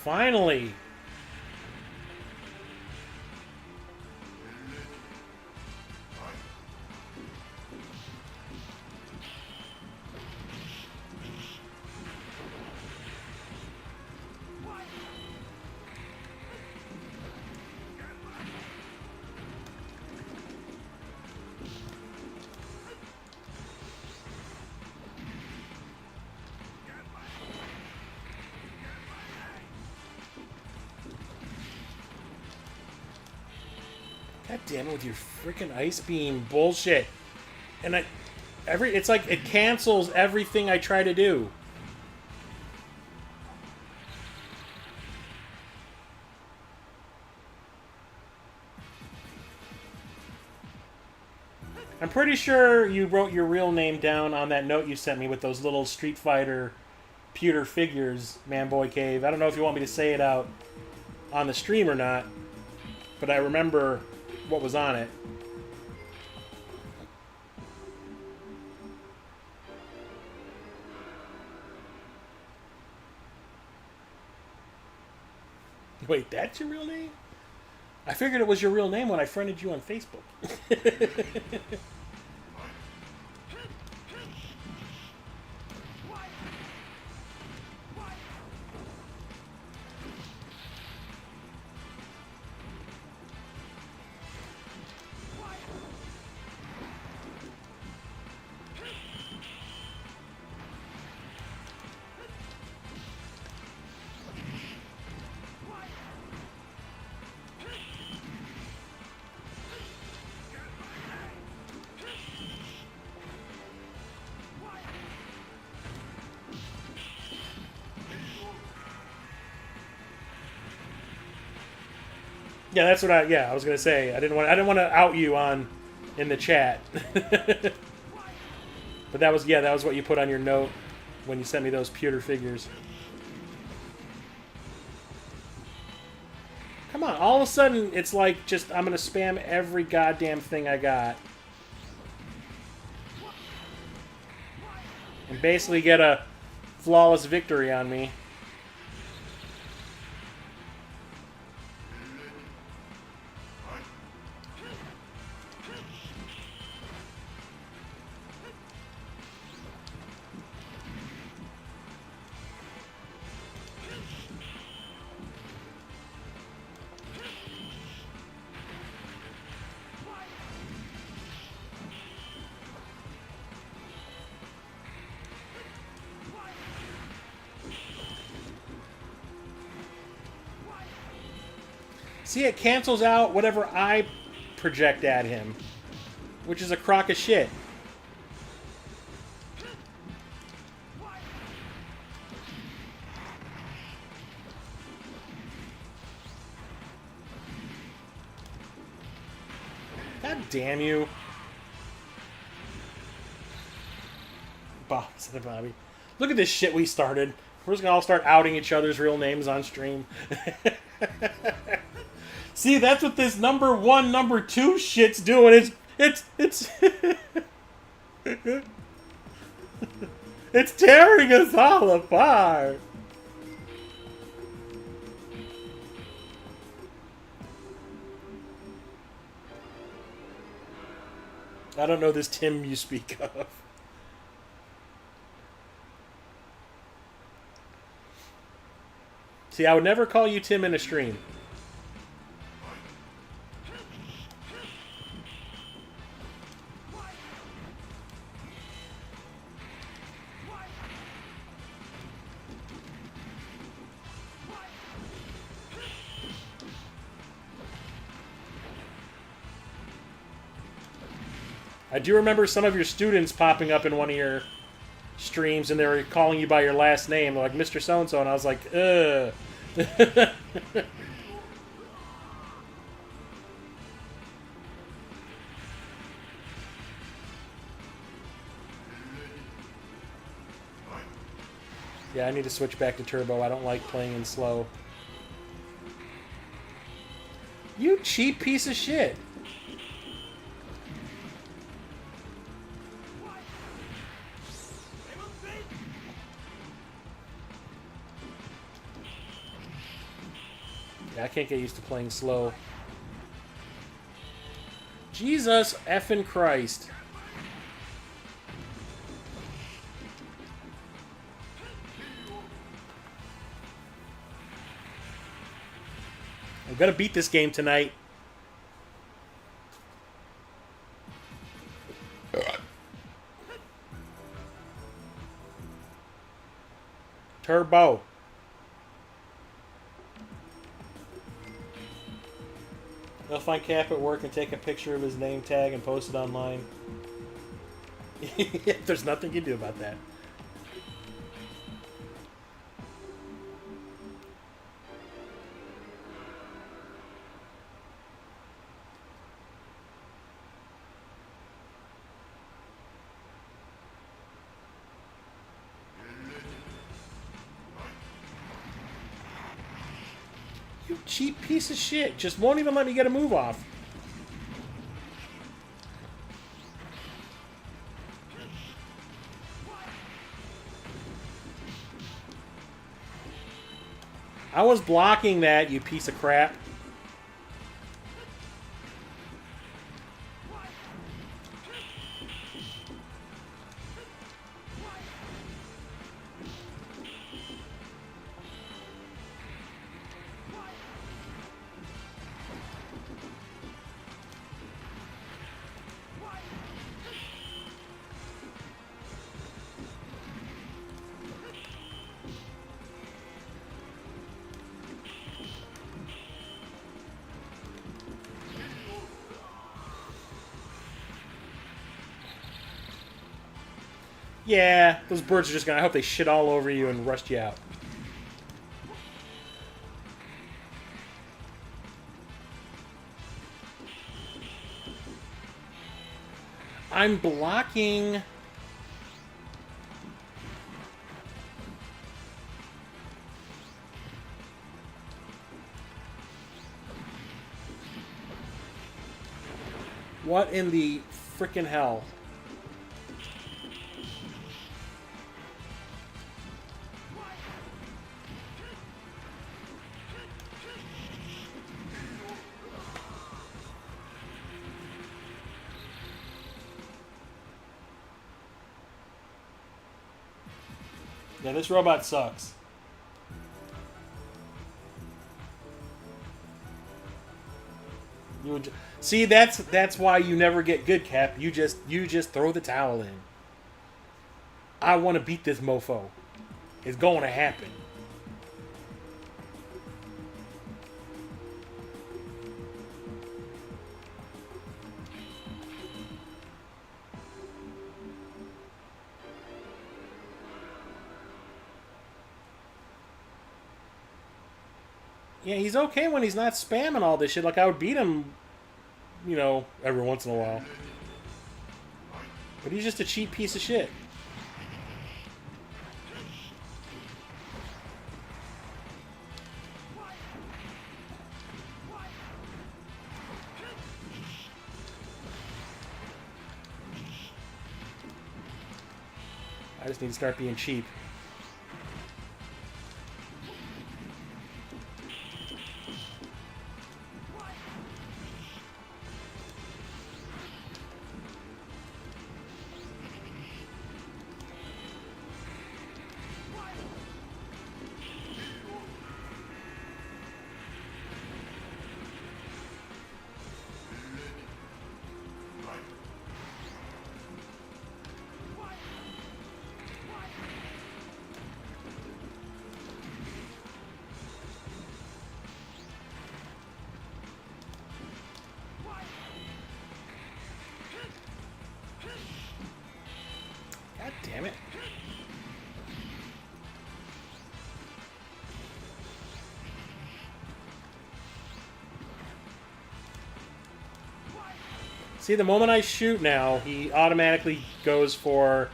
Finally! God damn it with your freaking ice beam bullshit. And it's like it cancels everything I try to do. I'm pretty sure you wrote your real name down on that note you sent me with those little Street Fighter pewter figures, Manboy Cave. I don't know if you want me to say it out on the stream or not, but I remember what was on it. Wait, that's your real name? I figured it was your real name when I friended you on Facebook. Yeah, that's what I was gonna say. I didn't want to out you in the chat. But that was what you put on your note when you sent me those pewter figures. Come on, all of a sudden it's like just I'm gonna spam every goddamn thing I got. And basically get a flawless victory on me. See, it cancels out whatever I project at him, which is a crock of shit. God damn you. Bobby. Look at this shit we started. We're just gonna all start outing each other's real names on stream. See, that's what this number 1, number 2 shit's doing. It's it's tearing us all apart. I don't know this Tim you speak of. See, I would never call you Tim in a stream. I do remember some of your students popping up in one of your streams and they were calling you by your last name, like Mr. So-and-so, and I was like, ugh. Yeah, I need to switch back to turbo. I don't like playing in slow. You cheap piece of shit. I can't get used to playing slow. Jesus effing Christ. I'm gonna beat this game tonight. Turbo. They'll find Cap at work and take a picture of his name tag and post it online. There's nothing you can do about that. You cheap piece of shit. Just won't even let me get a move off. I was blocking that, you piece of crap. Yeah, those birds are just gonna... I hope they shit all over you and rust you out. I'm blocking... What in the frickin' hell? Yeah, this robot sucks. You would see, that's why you never get good, Cap. You just throw the towel in. I want to beat this mofo. It's going to happen. Yeah, he's okay when he's not spamming all this shit. Like, I would beat him, you know, every once in a while. But he's just a cheap piece of shit. I just need to start being cheap. God damn it. See, the moment I shoot now, he automatically goes for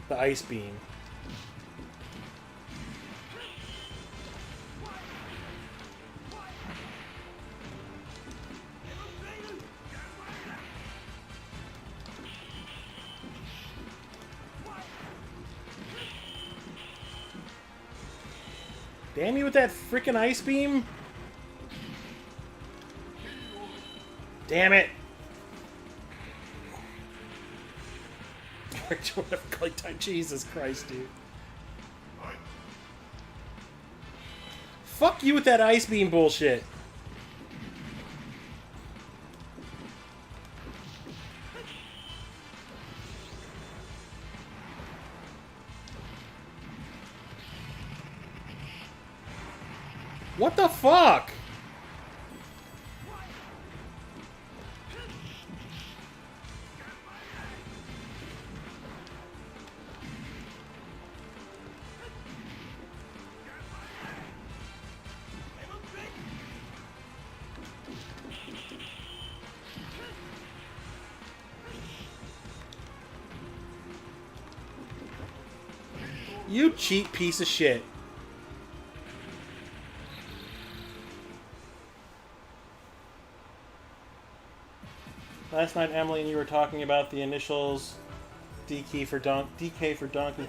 the ice beam. Damn you with that freaking ice beam! Damn it! Jesus Christ, dude. Fuck you with that ice beam bullshit. What the fuck? You cheap piece of shit. Last night, Emily and you were talking about the initials DK for Donkey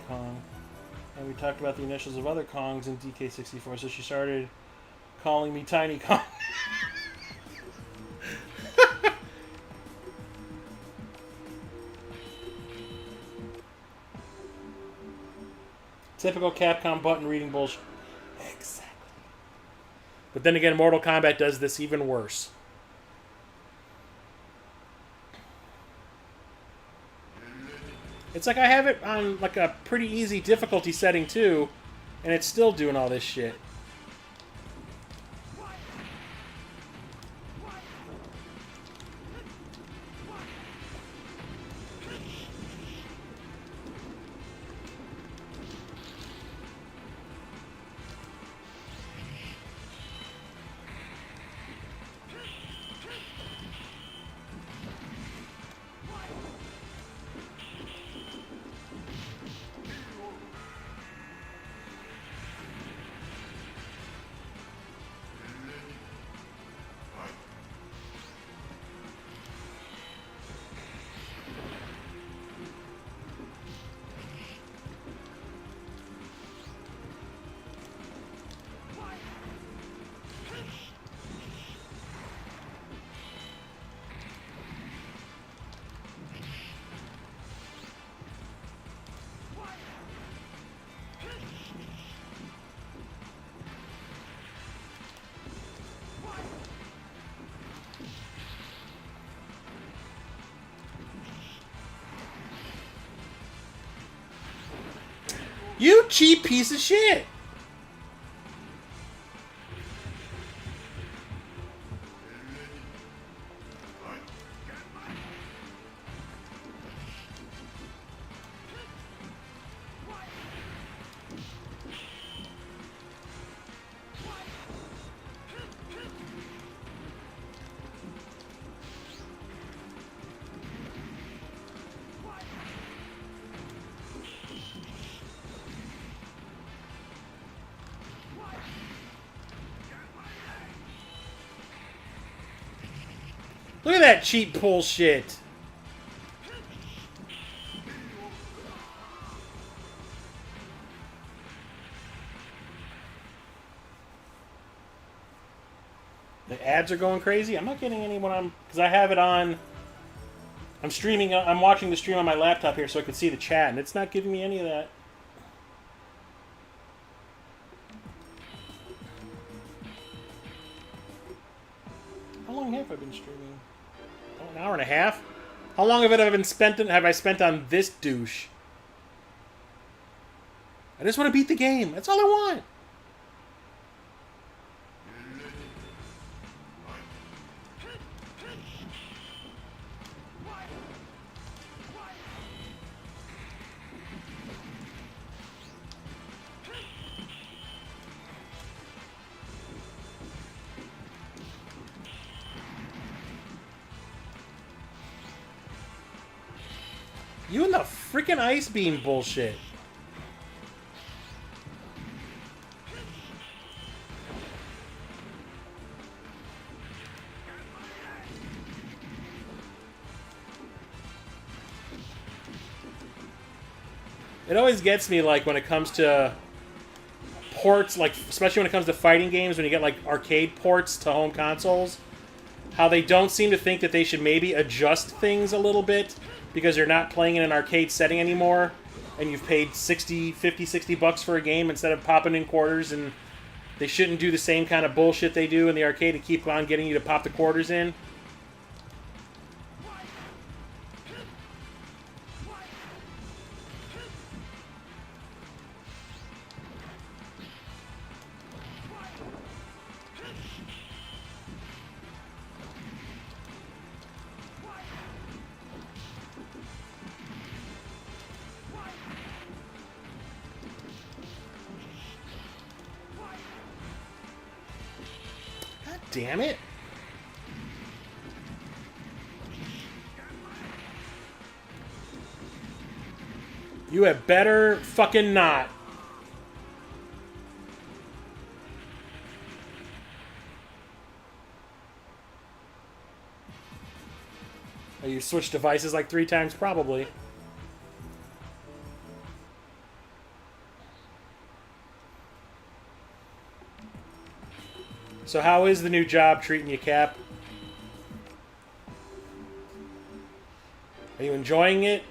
Kong. And we talked about the initials of other Kongs in DK64, so she started calling me Tiny Kong. Typical Capcom button reading bullshit. Exactly. But then again, Mortal Kombat does this even worse. It's like I have it on like a pretty easy difficulty setting too, and it's still doing all this shit. You cheap piece of shit! Look at that cheap bullshit. The ads are going crazy. I'm not getting any when I'm... Because I have it on... I'm streaming... I'm watching the stream on my laptop here so I can see the chat, and it's not giving me any of that. How long have I been streaming? Oh, an hour and a half? How long have I spent on this douche? I just want to beat the game. That's all I want. You and the freaking ice beam bullshit. It always gets me, like, when it comes to ports, like, especially when it comes to fighting games, when you get, like, arcade ports to home consoles, how they don't seem to think that they should maybe adjust things a little bit because you're not playing in an arcade setting anymore, and you've paid 60, 50, 60 bucks for a game instead of popping in quarters, and they shouldn't do the same kind of bullshit they do in the arcade to keep on getting you to pop the quarters in. Damn it. You had better fucking not. Oh, you switched devices like 3 times, probably. So how is the new job treating you, Cap? Are you enjoying it?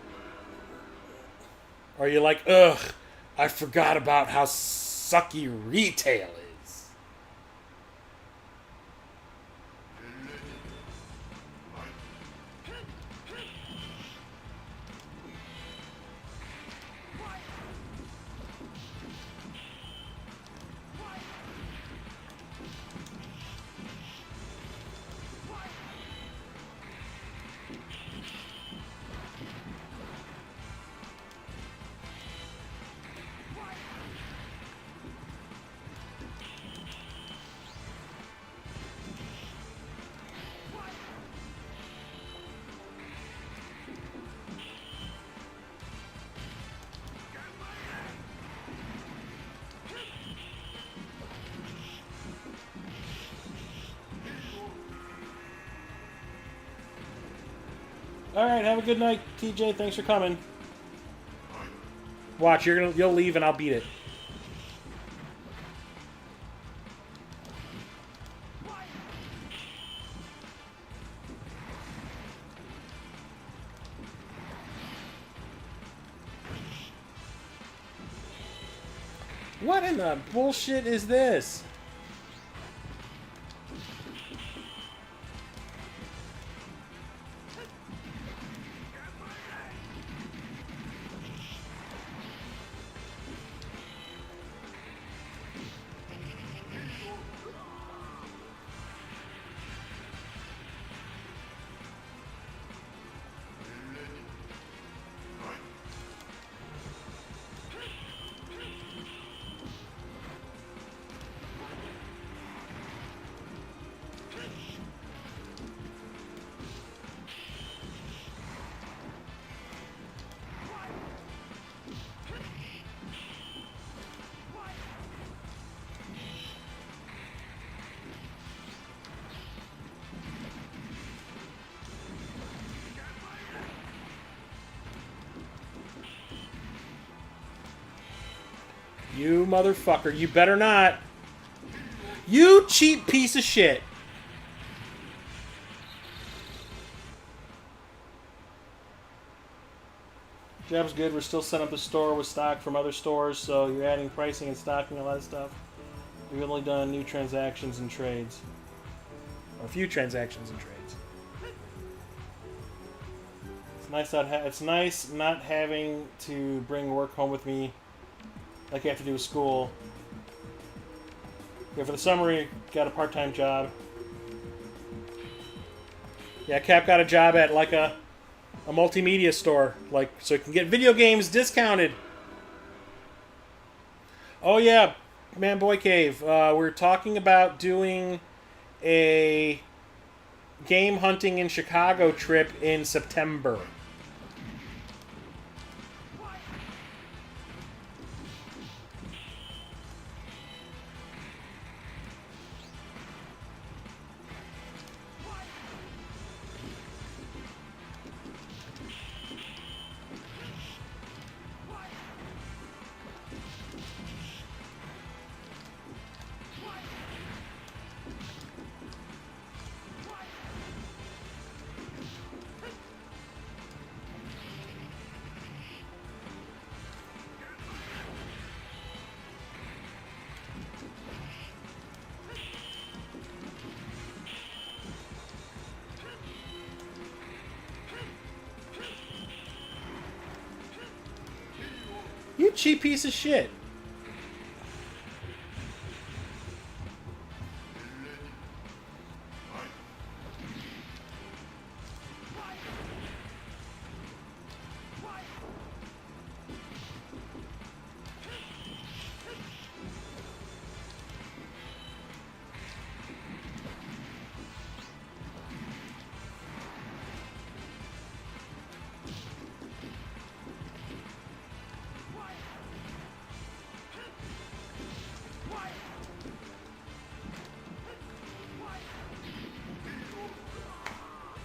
Or are you like, ugh, I forgot about how sucky retail is? Alright, have a good night, TJ. Thanks for coming. Watch, you'll leave and I'll beat it. What in the bullshit is this? You motherfucker. You better not. You cheap piece of shit. Job's good. We're still setting up the store with stock from other stores, so you're adding pricing and stocking a lot of stuff. We've only done new transactions and trades. Or a few transactions and trades. It's nice not having to bring work home with me like you have to do with school. Yeah, for the summer, you got a part-time job. Yeah, Cap got a job at like a multimedia store, like so you can get video games discounted. Oh yeah, Man Boy Cave. We're talking about doing a game hunting in Chicago trip in September. You cheap piece of shit.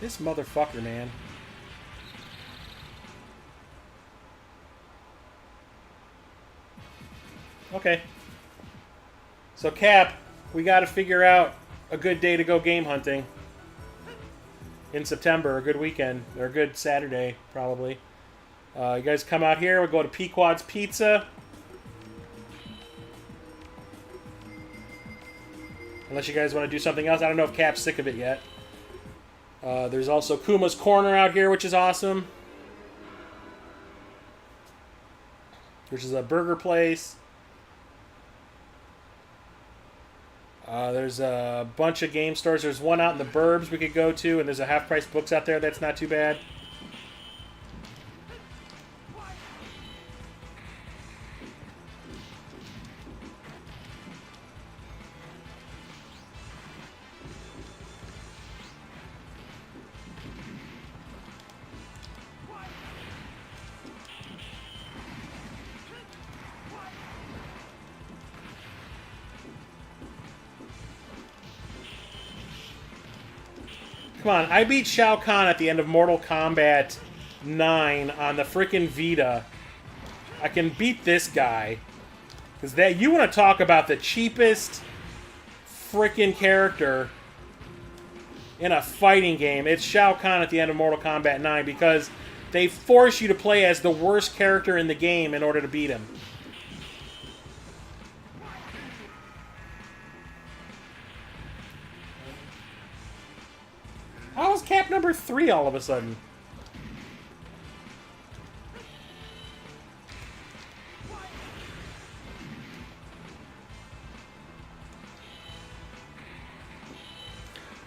This motherfucker, man. Okay. So, Cap, we got to figure out a good day to go game hunting in September. A good weekend. Or a good Saturday, probably. You guys come out here. We'll go to Pequod's Pizza. Unless you guys want to do something else. I don't know if Cap's sick of it yet. There's also Kuma's Corner out here, which is awesome. Which is a burger place. There's a bunch of game stores. There's one out in the burbs we could go to, and there's a half-price books out there. That's not too bad. Come on, I beat Shao Kahn at the end of Mortal Kombat 9 on the frickin' Vita. I can beat this guy. Because that, you want to talk about the cheapest frickin' character in a fighting game. It's Shao Kahn at the end of Mortal Kombat 9 because they force you to play as the worst character in the game in order to beat him. How is Cap number 3 all of a sudden?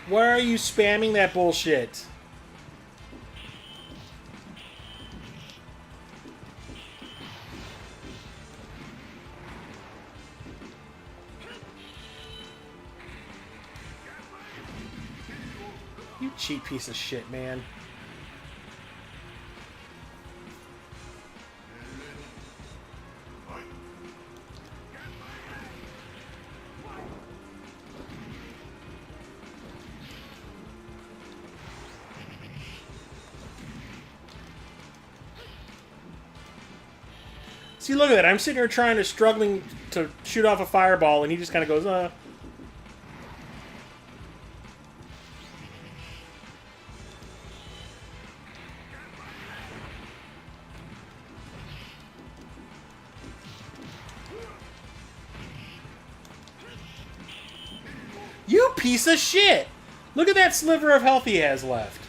Why are you spamming that bullshit? You cheap piece of shit, man. See, look at that. I'm sitting here struggling to shoot off a fireball, and he just kind of goes, You piece of shit! Look at that sliver of health he has left.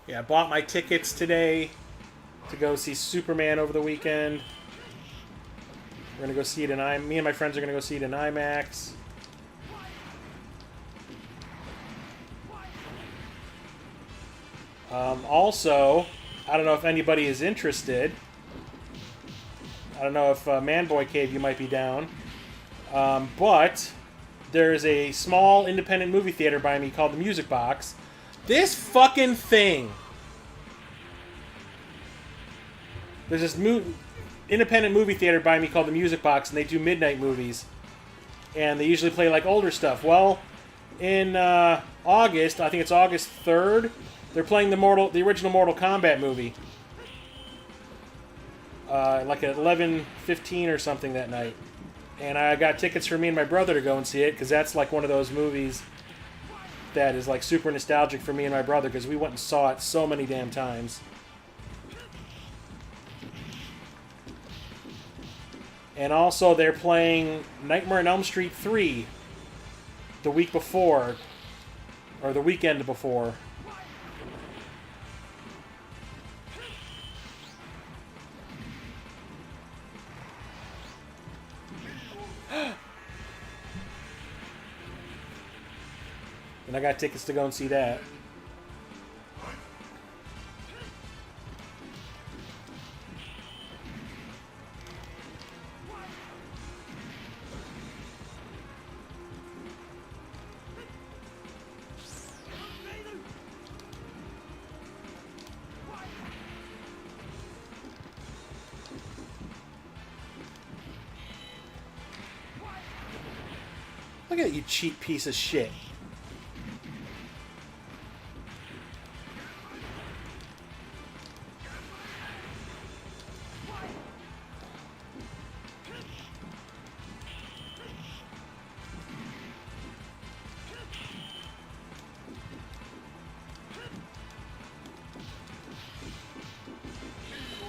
Yeah, I bought my tickets today to go see Superman over the weekend. We're going to go see it in me and my friends are going to go see it in IMAX. Also, I don't know if anybody is interested. I don't know if Manboy Cave you might be down. But there's a small independent movie theater by me called the Music Box. This fucking thing. There's this independent movie theater by me called the Music Box, and they do midnight movies. And they usually play like older stuff. Well, in August, I think it's August 3rd, they're playing the original Mortal Kombat movie. Like at 11:15 or something that night. And I got tickets for me and my brother to go and see it, because that's like one of those movies that is like super nostalgic for me and my brother, because we went and saw it so many damn times. And also they're playing Nightmare on Elm Street 3 the week before, or the weekend before. And I got tickets to go and see that. Look at you, cheap piece of shit.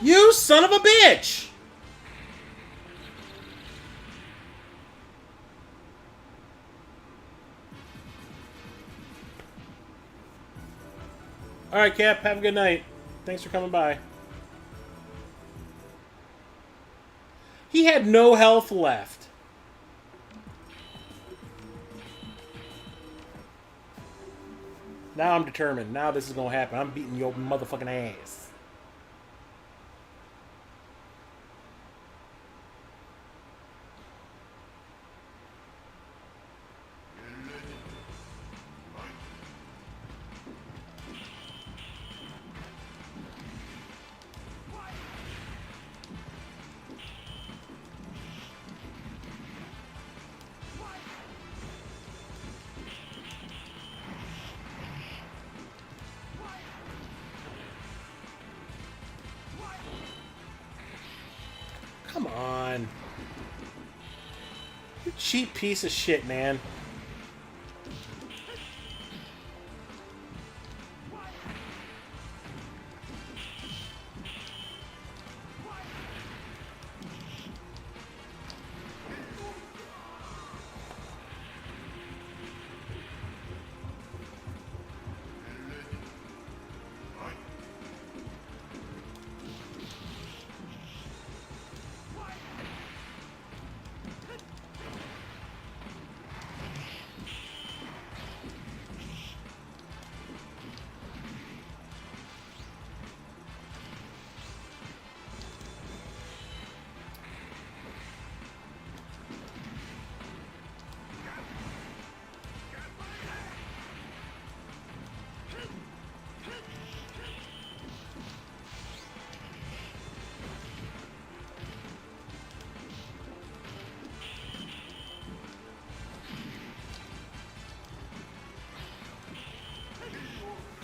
You son of a bitch! Alright, Cap, have a good night. Thanks for coming by. He had no health left. Now I'm determined. Now this is gonna happen. I'm beating your motherfucking ass. Come on. You cheap piece of shit, man.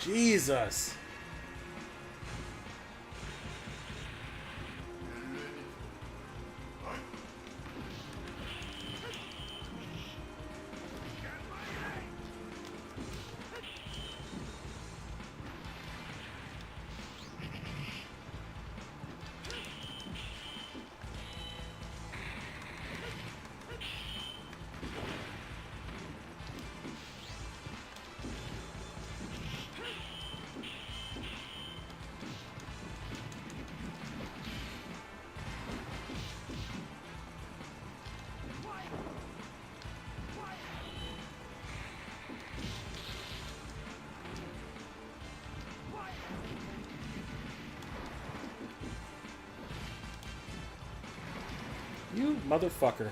Jesus. You motherfucker.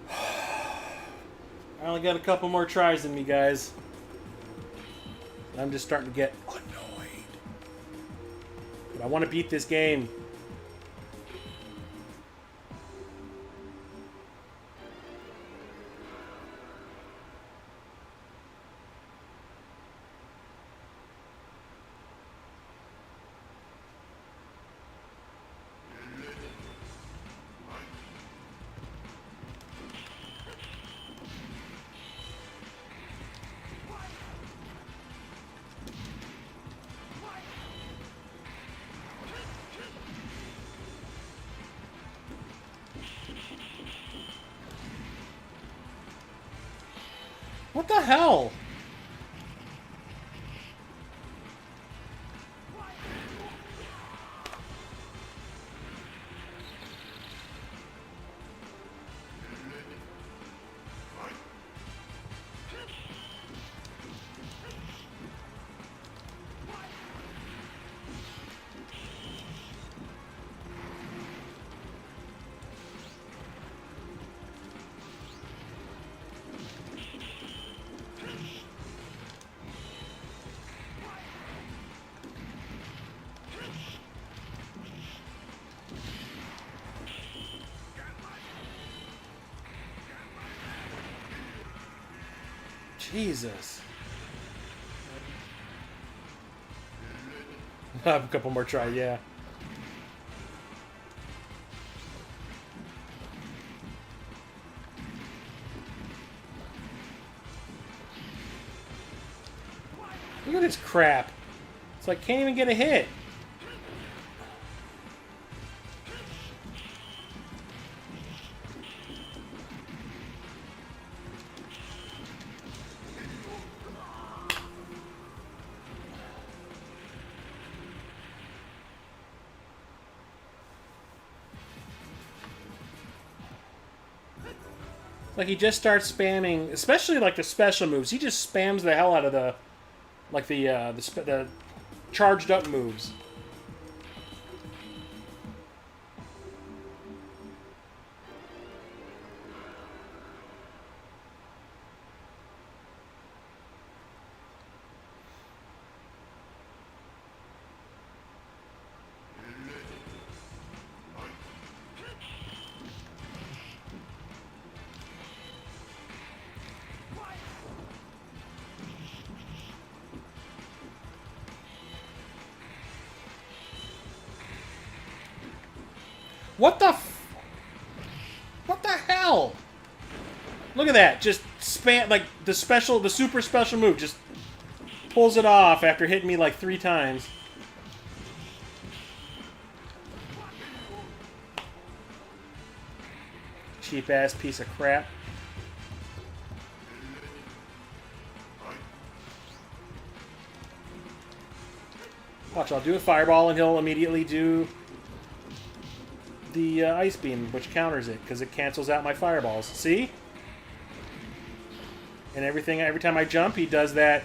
I only got a couple more tries in me, guys. I'm just starting to get annoyed. But I want to beat this game. What the hell? Jesus. I have a couple more tries, yeah. Look at this crap. It's like, can't even get a hit. Like, he just starts spamming, especially like the special moves. He just spams the hell out of the, like the charged up moves. What the what the hell? Look at that. Just spam, like, the super special move. Just pulls it off after hitting me like 3 times. Cheap ass piece of crap. Watch, I'll do a fireball and he'll immediately do the ice beam, which counters it because it cancels out my fireballs. See? And every time I jump, he does that.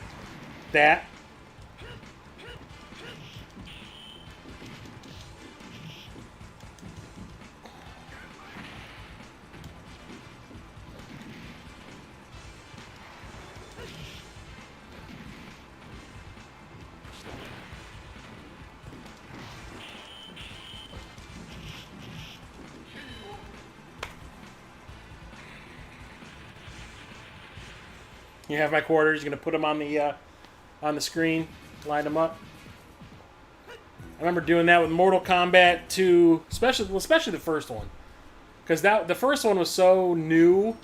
You have my quarters. You're gonna put them on the screen, line them up. I remember doing that with Mortal Kombat 2, especially the first one, because the first one was so new,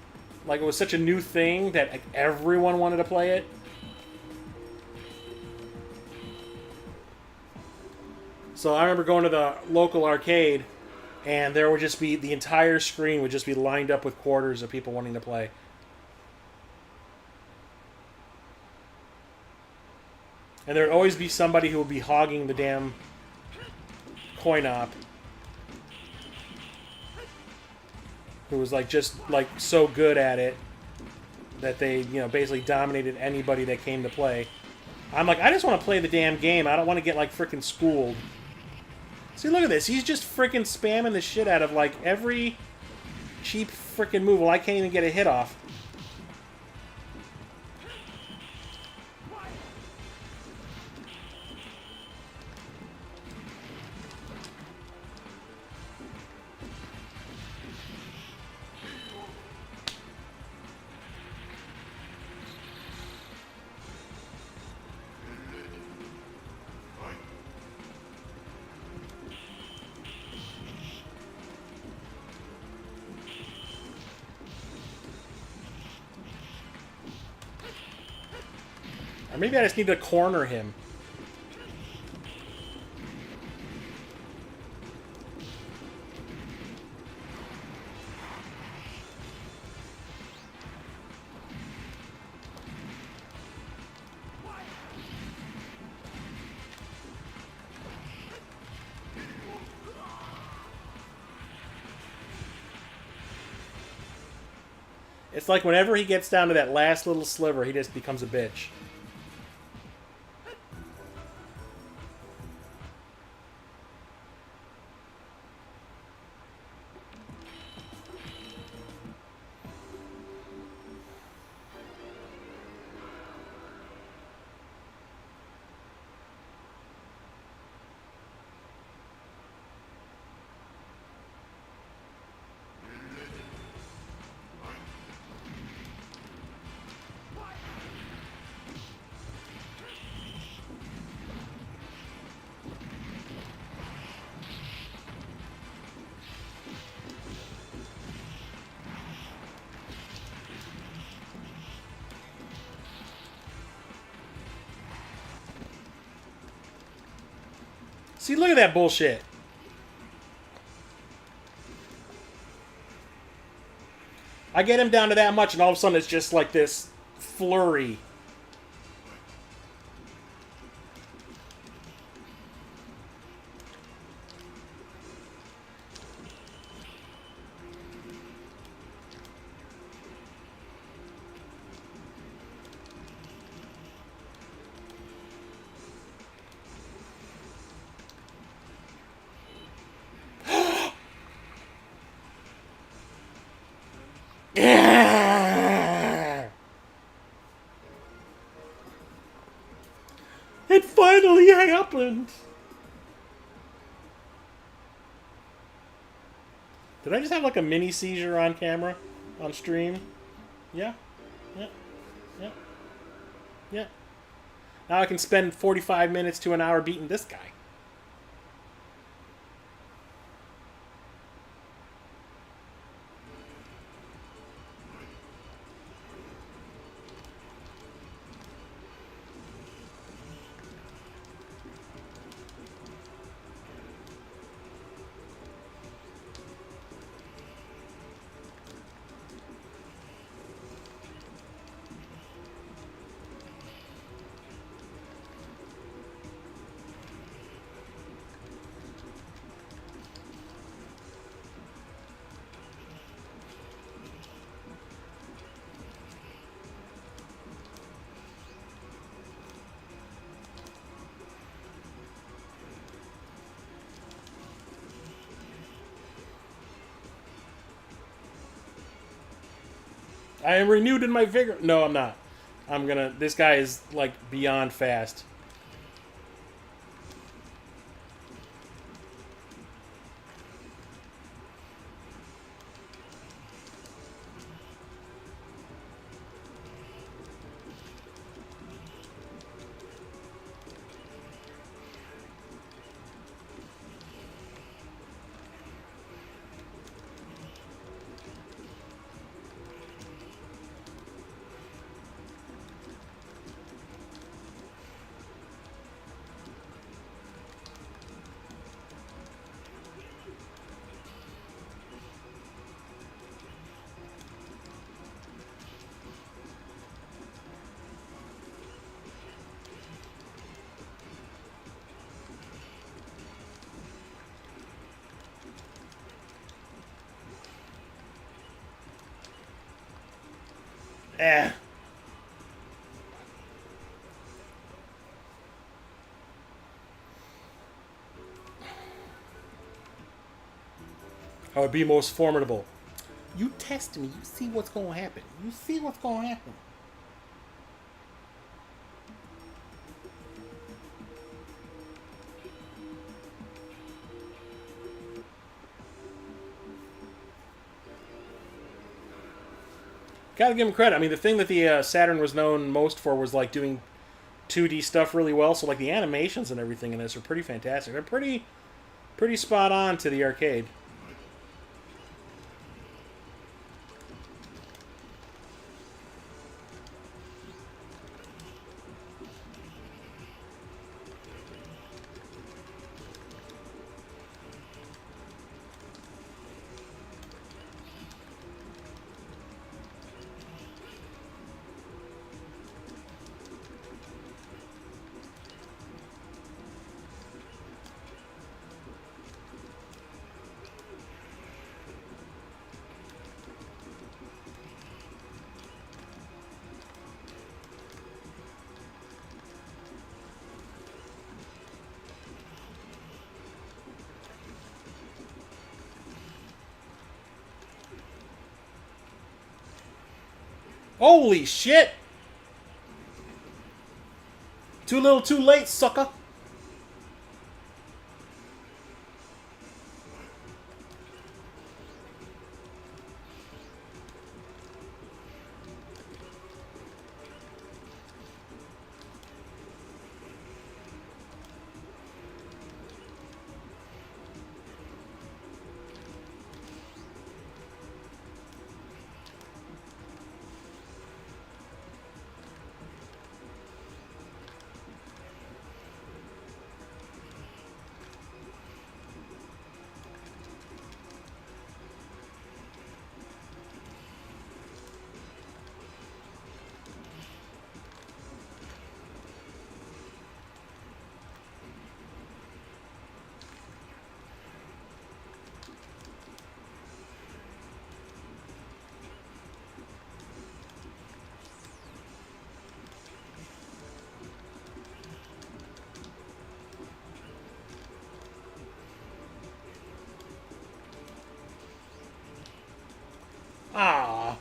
like it was such a new thing that like, everyone wanted to play it. So I remember going to the local arcade, and there would just be the entire screen would just be lined up with quarters of people wanting to play. And there'd always be somebody who would be hogging the damn coin op, who was like just like so good at it that they basically dominated anybody that came to play. I'm like, I just want to play the damn game. I don't want to get like freaking schooled. See, look at this. He's just freaking spamming the shit out of like every cheap freaking move. Well, I can't even get a hit off. Or maybe I just need to corner him. It's like whenever he gets down to that last little sliver, he just becomes a bitch. See, look at that bullshit. I get him down to that much, and all of a sudden it's just like this flurry. It finally happened! Did I just have like a mini seizure on camera? On stream? Yeah? Yeah? Yeah? Yeah. Now I can spend 45 minutes to an hour beating this guy. I am renewed in my vigor. No, I'm not. I'm gonna... This guy is, like, beyond fast. Eh. I would be most formidable. You test me. You see what's going to happen. You see what's going to happen. Gotta give him credit. I mean, the thing that the Saturn was known most for was like doing 2D stuff really well. So like the animations and everything in this are pretty fantastic. They're pretty spot on to the arcade. Holy shit! Too little, too late, sucker. Ah.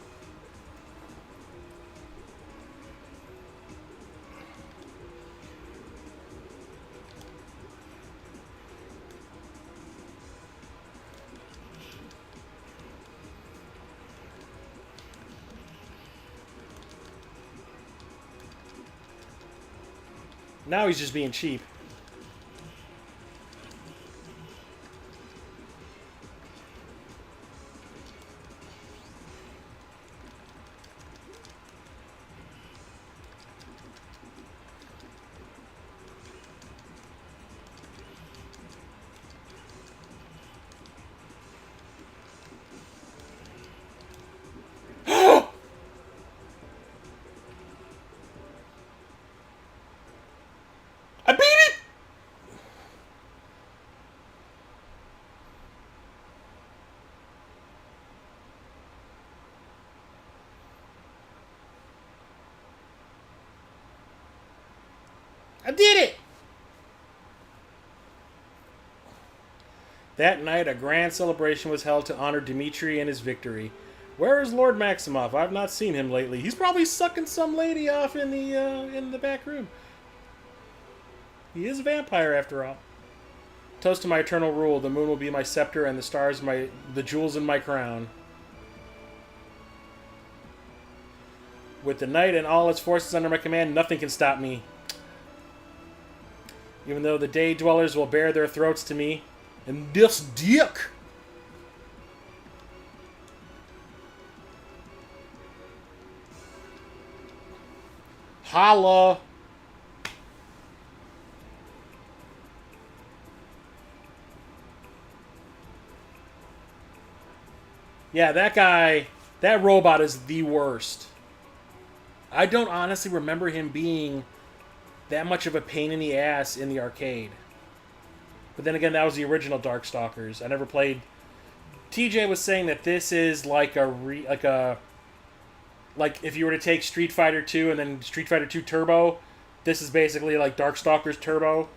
Now he's just being cheap. I beat it! I did it! That night, a grand celebration was held to honor Dmitri and his victory. Where is Lord Maximoff? I've not seen him lately. He's probably sucking some lady off in the back room. He is a vampire, after all. Toast to my eternal rule. The moon will be my scepter, and the stars the jewels in my crown. With the night and all its forces under my command, nothing can stop me. Even though the day dwellers will bare their throats to me, and this dick. Holla. Yeah, that guy, that robot is the worst. I don't honestly remember him being that much of a pain in the ass in the arcade. But then again, that was the original Darkstalkers. I never played. TJ was saying that this is like a Like, if you were to take Street Fighter 2 and then Street Fighter 2 Turbo, this is basically like Darkstalkers Turbo.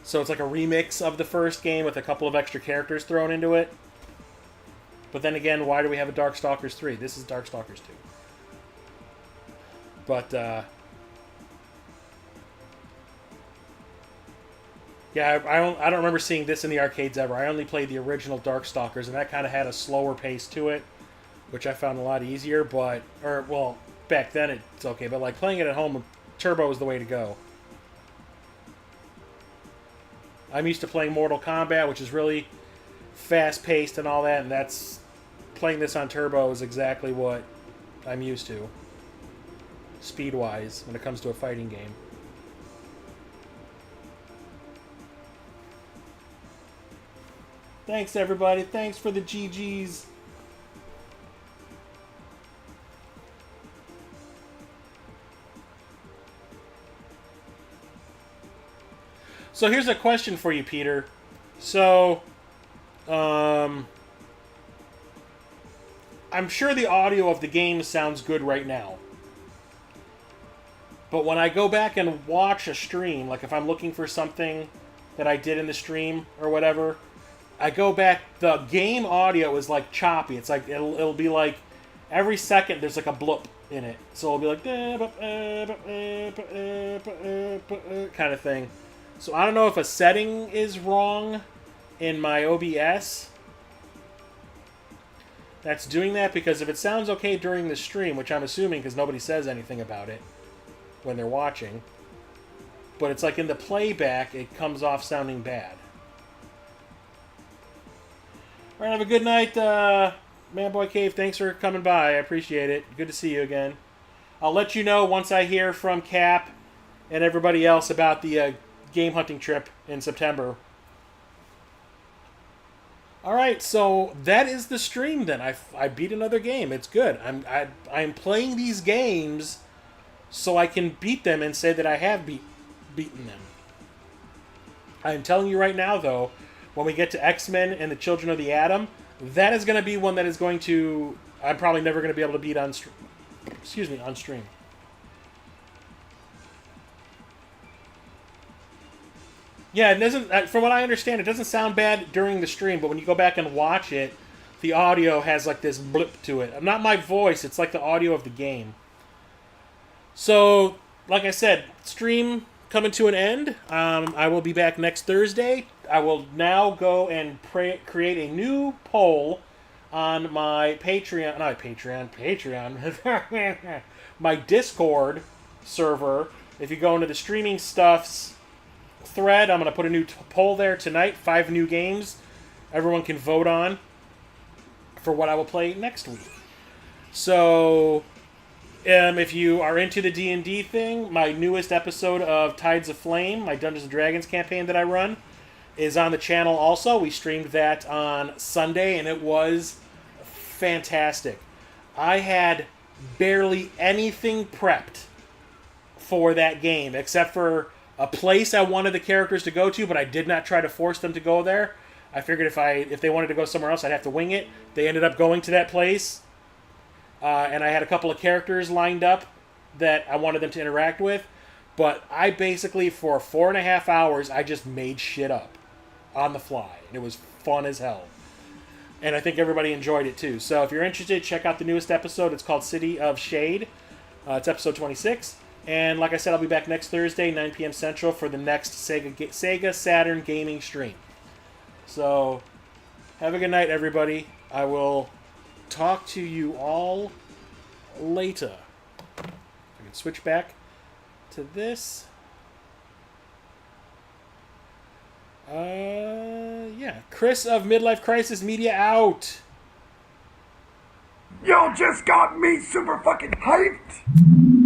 So it's like a remix of the first game with a couple of extra characters thrown into it. But then again, why do we have a Darkstalkers 3? This is Darkstalkers 2. But, yeah, I don't remember seeing this in the arcades ever. I only played the original Darkstalkers, and that kind of had a slower pace to it, which I found a lot easier, but... Or, well, back then it's okay, but, like, playing it at home, Turbo is the way to go. I'm used to playing Mortal Kombat, which is really fast-paced and all that, and that's... Playing this on Turbo is exactly what I'm used to, speed-wise, when it comes to a fighting game. Thanks, everybody. Thanks for the GGs. So here's a question for you, Peter. So, I'm sure the audio of the game sounds good right now. But when I go back and watch a stream, like if I'm looking for something that I did in the stream or whatever, I go back, the game audio is like choppy. It's like, it'll be like, every second there's like a bloop in it. So it'll be like, kind of thing. So I don't know if a setting is wrong in my OBS that's doing that, because if it sounds okay during the stream, which I'm assuming because nobody says anything about it when they're watching, but it's like in the playback, it comes off sounding bad. All right, have a good night, Manboy Cave. Thanks for coming by. I appreciate it. Good to see you again. I'll let you know once I hear from Cap and everybody else about the game hunting trip in September. All right, so that is the stream then. I beat another game. It's good. I'm playing these games so I can beat them and say that I have beaten them. I'm telling you right now, though, when we get to X-Men and the Children of the Atom, that is going to be one that is going to... I'm probably never going to be able to beat on stream. Yeah, it doesn't. From what I understand, it doesn't sound bad during the stream, but when you go back and watch it, the audio has like this blip to it. Not my voice; it's like the audio of the game. So, like I said, stream coming to an end. I will be back next Thursday. I will now go and create a new poll on my Patreon. Not Patreon. My Discord server. If you go into the streaming stuffs thread, I'm going to put a new poll there tonight. 5 new games everyone can vote on for what I will play next week. So, if you are into the D&D thing, my newest episode of Tides of Flame, my Dungeons & Dragons campaign that I run, is on the channel also. We streamed that on Sunday, and it was fantastic. I had barely anything prepped for that game, except for a place I wanted the characters to go to, but I did not try to force them to go there. I figured if they wanted to go somewhere else, I'd have to wing it. They ended up going to that place, and I had a couple of characters lined up that I wanted them to interact with, but I basically, for 4.5 hours, I just made shit up on the fly. It was fun as hell. And I think everybody enjoyed it too. So if you're interested, check out the newest episode. It's called City of Shade. It's episode 26. And like I said, I'll be back next Thursday, 9 p.m. Central, for the next Sega Saturn gaming stream. So, have a good night, everybody. I will talk to you all later. I can switch back to this. Yeah. Chris of Midlife Crisis Media out. Y'all just got me super fucking hyped.